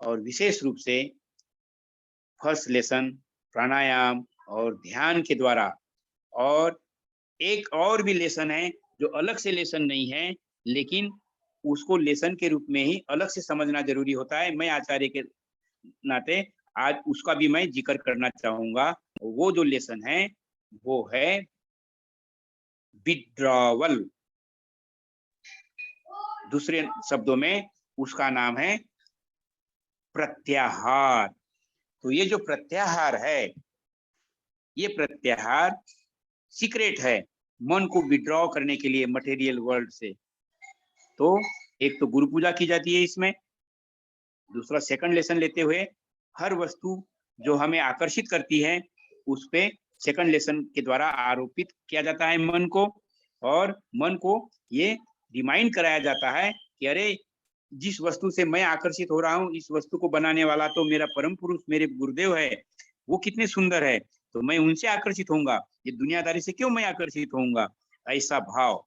और विशेष रूप से फर्स्ट लेसन प्राणायाम और ध्यान के द्वारा, और एक और भी लेसन है जो अलग से लेसन नहीं है, लेकिन उसको लेसन के रूप में ही अलग से समझना जरूरी होता है। मैं आचार्य के नाते आज उसका भी मैं जिक्र करना चाहूंगा। वो जो लेसन है वो है विड्रॉवल, दूसरे शब्दों में उसका नाम है प्रत्याहार। तो ये जो प्रत्याहार है, ये प्रत्याहार सीक्रेट है मन को विड्रॉ करने के लिए मटेरियल वर्ल्ड से। तो एक तो गुरु पूजा की जाती है इसमें, दूसरा सेकंड लेसन लेते हुए हर वस्तु जो हमें आकर्षित करती है उस पे सेकंड लेसन के द्वारा आरोपित किया जाता है मन को, और मन को ये रिमाइंड कराया जाता है कि अरे जिस वस्तु से मैं आकर्षित हो रहा हूँ, इस वस्तु को बनाने वाला तो मेरा परम पुरुष मेरे गुरुदेव है, वो कितने सुंदर है, तो मैं उनसे आकर्षित होऊंगा, ये दुनियादारी से क्यों मैं आकर्षित होऊंगा, ऐसा भाव।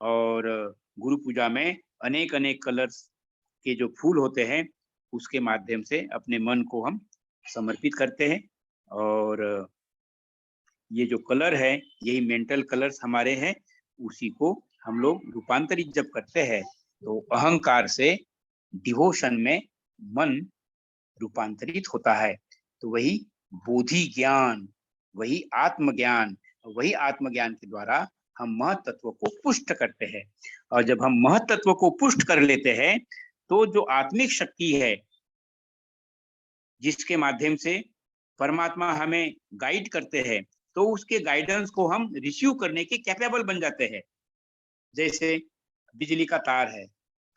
और गुरु पूजा में अनेक अनेक कलर्स के जो फूल होते हैं उसके माध्यम से अपने मन को हम समर्पित करते हैं, और ये जो कलर है यही मेंटल कलर्स हमारे हैं, उसी को हम लोग रूपांतरित जब करते हैं तो अहंकार से डिवोशन में मन रूपांतरित होता है। तो वही बोधि ज्ञान, वही आत्मज्ञान, वही आत्मज्ञान के द्वारा हम महत तत्व को पुष्ट करते हैं। और जब हम महत तत्व को पुष्ट कर लेते हैं तो जो आत्मिक शक्ति है जिसके माध्यम से परमात्मा हमें गाइड करते हैं, तो उसके गाइडेंस को हम रिसीव करने के कैपेबल बन जाते हैं। जैसे बिजली का तार है,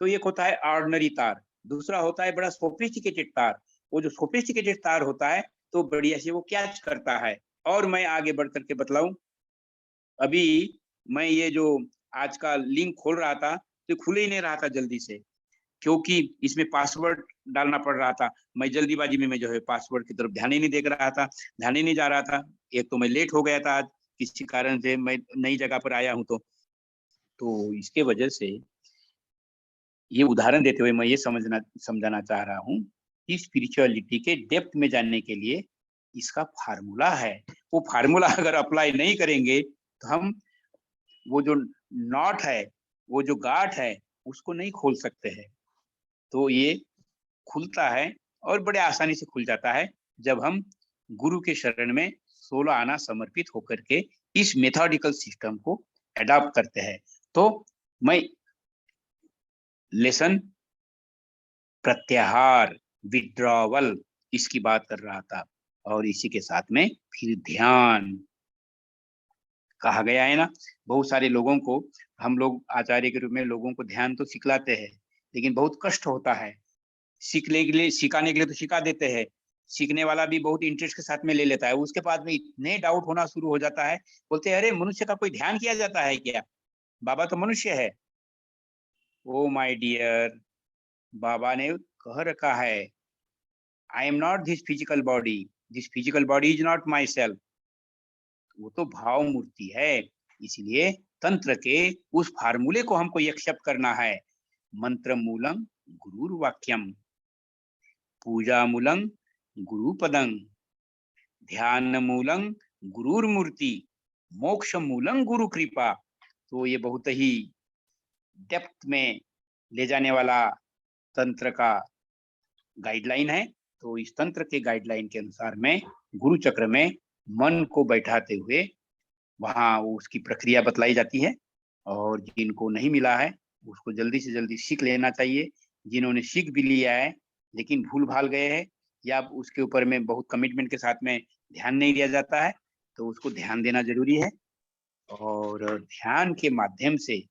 तो एक होता है ऑर्डिनरी तार, दूसरा होता है बड़ा सोफिस्टिकेटेड तार। वो जो सोफिस्टिकेटेड तार होता है तो बढ़िया से वो कैच करता है। और मैं आगे बढ़ करके बतलाऊं, अभी मैं ये जो आज का लिंक खोल रहा था तो खुल ही नहीं रहा था जल्दी से, क्योंकि इसमें पासवर्ड डालना पड़ रहा था। मैं जल्दीबाजी में मैं जो है पासवर्ड की तरफ ध्यान ही नहीं दे रहा था, ध्यान ही नहीं जा रहा था। एक तो मैं लेट हो गया था आज किसी कारण से, मैं नई जगह पर आया हूँ, तो इसके वजह से ये उदाहरण देते हुए मैं ये समझाना चाह रहा हूँ कि स्पिरिचुअलिटी के डेप्थ में जानने के लिए इसका फार्मूला है। वो फार्मूला अगर अप्लाई नहीं करेंगे तो हम वो जो नॉट है, वो जो गांठ है, उसको नहीं खोल सकते हैं। तो ये खुलता है और बड़े आसानी से खुल जाता है जब हम गुरु के शरण में 16 आना समर्पित होकर के इस मेथोडिकल सिस्टम को अडॉप्ट करते हैं। तो मैं लेसन प्रत्याहार, विड्रॉवल, इसकी बात कर रहा था, और इसी के साथ में फिर ध्यान कहा गया है ना। बहुत सारे लोगों को हम लोग आचार्य के रूप में लोगों को ध्यान तो सिखलाते हैं, लेकिन बहुत कष्ट होता है। सीखने के लिए, सिखाने के लिए तो सिखा देते हैं, सीखने वाला भी बहुत इंटरेस्ट के साथ में ले लेता है, उसके बाद में इतने डाउट होना शुरू हो जाता है, बोलते हैं अरे मनुष्य का कोई ध्यान किया जाता है क्या, बाबा तो मनुष्य है। ओ माय डियर, बाबा ने कह रखा है I am not this physical body, this physical body is not my self. वो तो भाव मूर्ति है। इसलिए तंत्र के उस फार्मूले को हमको एक्सेप्ट करना है। मंत्र मूलम गुरु वाक्यम, पूजा मूलम गुरु पदं, ध्यान मूलम गुरुर्मूर्ति, मोक्ष मूलम गुरु कृपा। तो ये बहुत ही डेप्थ में ले जाने वाला तंत्र का गाइडलाइन है। तो इस तंत्र के गाइडलाइन के अनुसार में गुरु चक्र में मन को बैठाते हुए वहाँ उसकी प्रक्रिया बतलाई जाती है, और जिनको नहीं मिला है उसको जल्दी से जल्दी सीख लेना चाहिए। जिन्होंने सीख भी लिया है लेकिन भूल भाल गए हैं, या उसके ऊपर में बहुत कमिटमेंट के साथ में ध्यान नहीं दिया जाता है, तो उसको ध्यान देना जरूरी है। और ध्यान के माध्यम से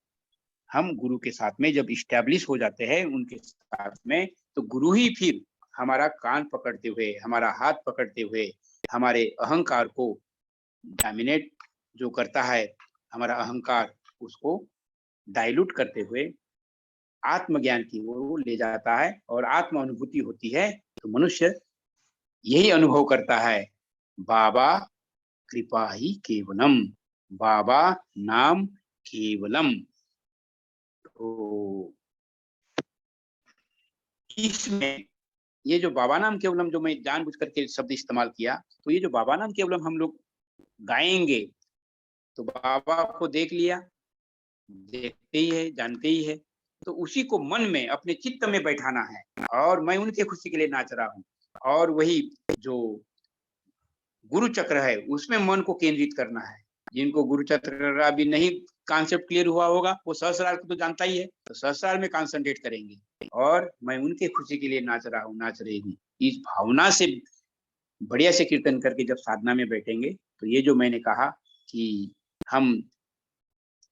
हम गुरु के साथ में जब इस्टेब्लिश हो जाते हैं उनके साथ में, तो गुरु ही फिर हमारा कान पकड़ते हुए, हमारा हाथ पकड़ते हुए हमारे अहंकार को डोमिनेट जो करता है हमारा अहंकार, उसको डाइल्यूट करते हुए आत्मज्ञान की ओर वो ले जाता है और आत्म अनुभूति होती है। तो मनुष्य यही अनुभव करता है, बाबा कृपा ही केवलम, बाबा नाम केवलम। तो इसमें ये जो बाबा नाम केवलम, जो मैं जानबूझ करके शब्द इस्तेमाल किया, तो ये जो बाबा नाम केवलम हम लोग गाएंगे, तो बाबा को देख लिया, देखते ही है, जानते ही है, तो उसी को मन में अपने चित्त में बैठाना है और मैं उनके खुशी के लिए नाच रहा हूँ। और वही जो गुरु चक्र है उसमें मन को केंद्रित करना है। जिनको गुरु चक्र का भी नहीं कॉन्सेप्ट क्लियर हुआ होगा, वो सहस्रार को तो जानता ही है, तो सहस्रार में कॉन्सेंट्रेट करेंगे और मैं उनके खुशी के लिए नाच रहा हूँ, नाच रहेगी, इस भावना से बढ़िया से कीर्तन करके जब साधना में बैठेंगे, तो ये जो मैंने कहा कि हम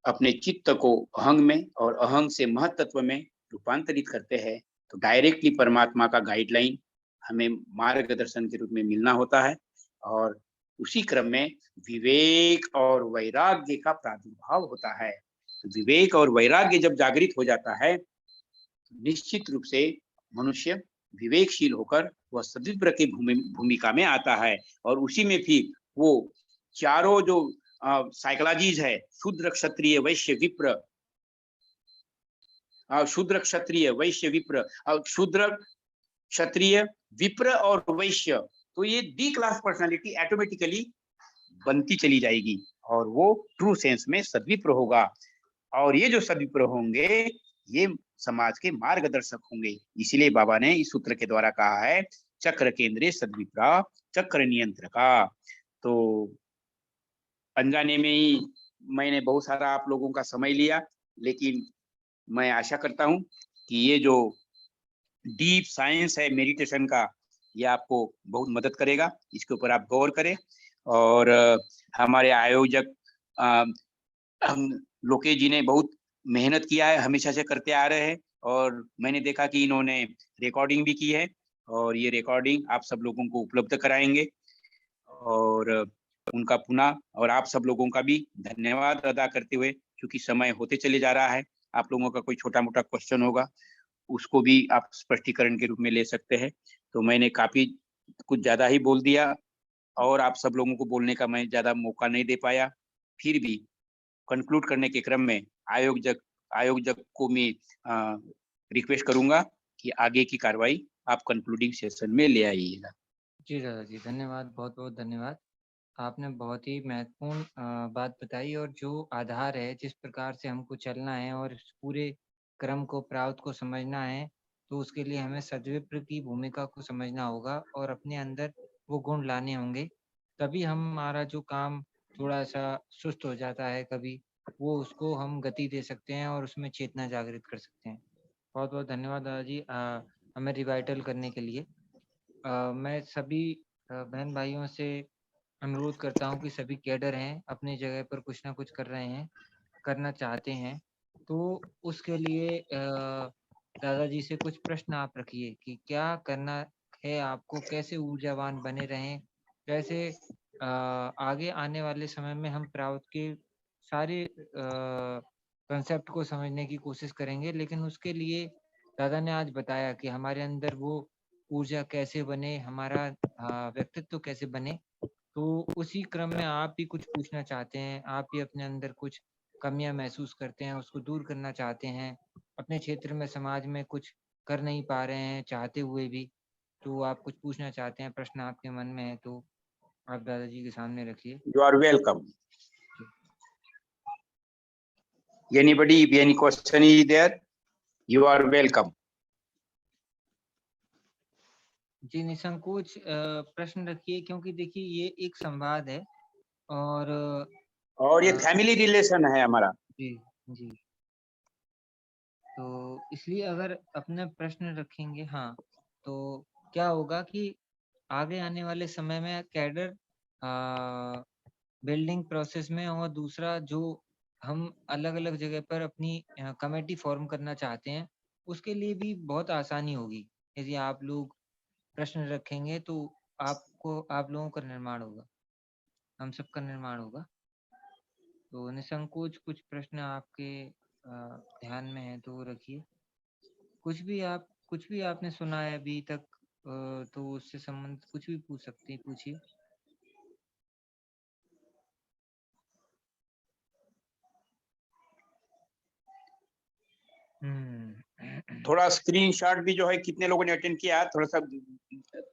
अपने चित्त को अहंग में और अहंग से महत्त्व में रूपांतरित करते हैं, तो डायरेक्टली परमात्मा का गाइडलाइन हमें मार्गदर्शन के रूप में मिलना होता है। और उसी क्रम में विवेक और वैराग्य का प्रादुर्भाव होता है। तो विवेक और वैराग्य जब जागृत हो जाता है, तो निश्चित रूप से मनुष्य विवेकशील होकर वह सद्विप्र की भूमिका में आता है और उसी में फिर वो चारों जो साइकोलॉजीज है, शूद्र क्षत्रिय वैश्य विप्र, शूद्र क्षत्रिय वैश्य विप्र, शूद्र क्षत्रिय विप्र और वैश्य, तो ये डी क्लास पर्सनालिटी ऑटोमेटिकली बनती चली जाएगी और वो ट्रू सेंस में सद्विप्र होगा। और ये जो सद्विप्र होंगे, ये समाज के मार्गदर्शक होंगे। इसीलिए बाबा ने इस सूत्र के द्वारा कहा है, चक्र केंद्रे सद्विप्रा चक्र नियंत्रका। तो अनजाने में ही मैंने बहुत सारा आप लोगों का समय लिया, लेकिन मैं आशा करता हूं कि ये जो डीप साइंस है मेडिटेशन का, ये आपको बहुत मदद करेगा। इसके ऊपर आप गौर करें। और हमारे आयोजक हम लोकेश जी ने बहुत मेहनत किया है, हमेशा से करते आ रहे हैं और मैंने देखा कि इन्होंने रिकॉर्डिंग भी की है और ये रिकॉर्डिंग आप सब लोगों को उपलब्ध कराएंगे। और उनका पुनः और आप सब लोगों का भी धन्यवाद अदा करते हुए, क्योंकि समय होते चले जा रहा है, आप लोगों का कोई छोटा मोटा क्वेश्चन होगा उसको भी आप स्पष्टीकरण के रूप में ले सकते हैं। तो मैंने काफी कुछ ज्यादा ही बोल दिया और आप सब लोगों को बोलने का मैं ज्यादा मौका नहीं दे पाया। फिर भी कंक्लूड करने के क्रम में आयोजक को मैं रिक्वेस्ट करूंगा कि आगे की कार्रवाई आप कंक्लूडिंग सेशन में ले आइएगा। जी दादा जी, धन्यवाद, बहुत बहुत धन्यवाद। आपने बहुत ही महत्वपूर्ण बात बताई और जो आधार है, जिस प्रकार से हमको चलना है और इस पूरे क्रम को, प्रावत को समझना है, तो उसके लिए हमें सद्विप्र की भूमिका को समझना होगा और अपने अंदर वो गुण लाने होंगे। तभी हमारा जो काम थोड़ा-सा सुस्त हो जाता है कभी, वो उसको हम गति दे सकते हैं और उसमें चेतना जागृत कर सकते हैं। बहुत-बहुत धन्यवाद दादा जी हमें रिवाइटल करने के लिए। मैं सभी बहन-भाइयों से अनुरोध करता हूँ कि सभी कैडर हैं, अपनी जगह पर कुछ ना कुछ कर रहे हैं, करना चाहते हैं, तो उसके लिए दादाजी से कुछ प्रश्न आप रखिए कि क्या करना है आपको, कैसे ऊर्जावान बने रहें, कैसे आगे आने वाले समय में हम प्रावत के सारे कॉन्सेप्ट को समझने की कोशिश करेंगे। लेकिन उसके लिए दादा ने आज बताया कि हमारे अंदर वो ऊर्जा कैसे बने, हमारा व्यक्तित्व कैसे बने। तो उसी क्रम में आप भी कुछ पूछना चाहते हैं, आप भी अपने अंदर कुछ कमियाँ महसूस करते हैं, उसको दूर करना चाहते हैं, अपने क्षेत्र में, समाज में कुछ कर नहीं पा रहे हैं, चाहते हुए भी, तो आप कुछ पूछना चाहते हैं, प्रश्न आपके मन में है, तो आप दादाजी के सामने रखिए। You are welcome. Ji. Anybody, if any question is there, you are welcome. जी, निसंकोच प्रश्न रखिए क्योंकि देखिए ये एक संवाद है और और ये अ, फैमिली रिलेशन है हमारा। जी, जी। तो इसलिए अगर अपने प्रश्न रखेंगे हाँ, तो क्या होगा कि आगे आने वाले समय में कैडर बिल्डिंग प्रोसेस में और दूसरा जो हम अलग-अलग जगह पर अपनी कमेटी फॉर्म करना चाहते हैं, उसके लिए भी बहुत आसानी होगी। यदि आप लोग प्रश्न रखेंगे तो आप लोगों का निर्माण होगा, हम सबका निर्माण होगा। तो निसंकोच कुछ प्रश्न आपके ध्यान में है तो रखिए। कुछ भी आपने सुना है अभी तक तो उससे संबंधित कुछ भी पूछ सकते हैं, पूछिए। थोड़ा स्क्रीनशॉट भी जो है कितने लोगों ने अटेंड किया थोड़ा सा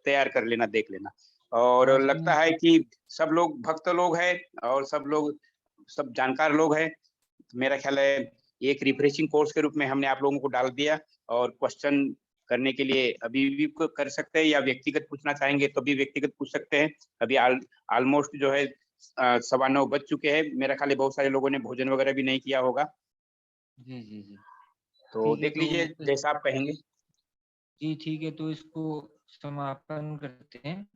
तैयार कर लेना, देख लेना। और हाँ, लगता है कि सब लोग भक्त लोग हैं और सब जानकार लोग हैं। मेरा ख्याल है एक रिफ्रेशिंग कोर्स के रूप में हमने आप लोगों को डाल दिया, और क्वेश्चन करने के लिए अभी भी कर सकते हैं, या व्यक्तिगत पूछना चाहेंगे तो भी व्यक्तिगत पूछ सकते हैं। अभी ऑलमोस्ट जो है 9:15 बज चुके हैं। मेरा ख्याल है बहुत सारे लोगों ने भोजन वगैरह भी नहीं किया होगा, जी जी जी तो ठीक है, देख लीजिए जैसा आप कहेंगे। जी ठीक है, तो इसको समापन करते हैं।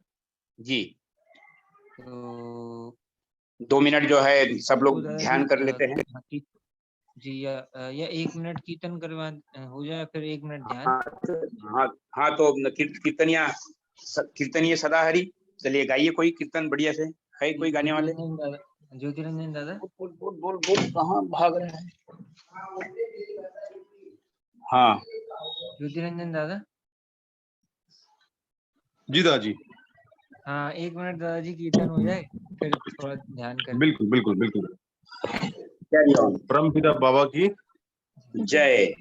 जी तो 2 मिनट जो है सब तो लोग दादाजी ध्यान कर लेते हैं। जी या 1 मिनट कीर्तन करवा हो जाए, फिर 1 मिनट ध्यान। हाँ हाँ, तो कीर्तनीय सदा हरि, चलिए गाइए कोई कीर्तन बढ़िया से। है कोई गाने वाले? ज्योतिरंजन दादा बोल कहाँ भाग रहे हैं? हाँ ज्योतिरंजन दादा जी दादाजी, हाँ 1 मिनट दादाजी कीर्तन हो जाए, फिर थोड़ा ध्यान करें। बिल्कुल बिल्कुल बिल्कुल। Carry on. परम पिता बाबा की जय।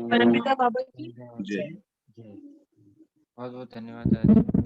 परमपिता बाबा की जय। बहुत बहुत धन्यवाद दादाजी।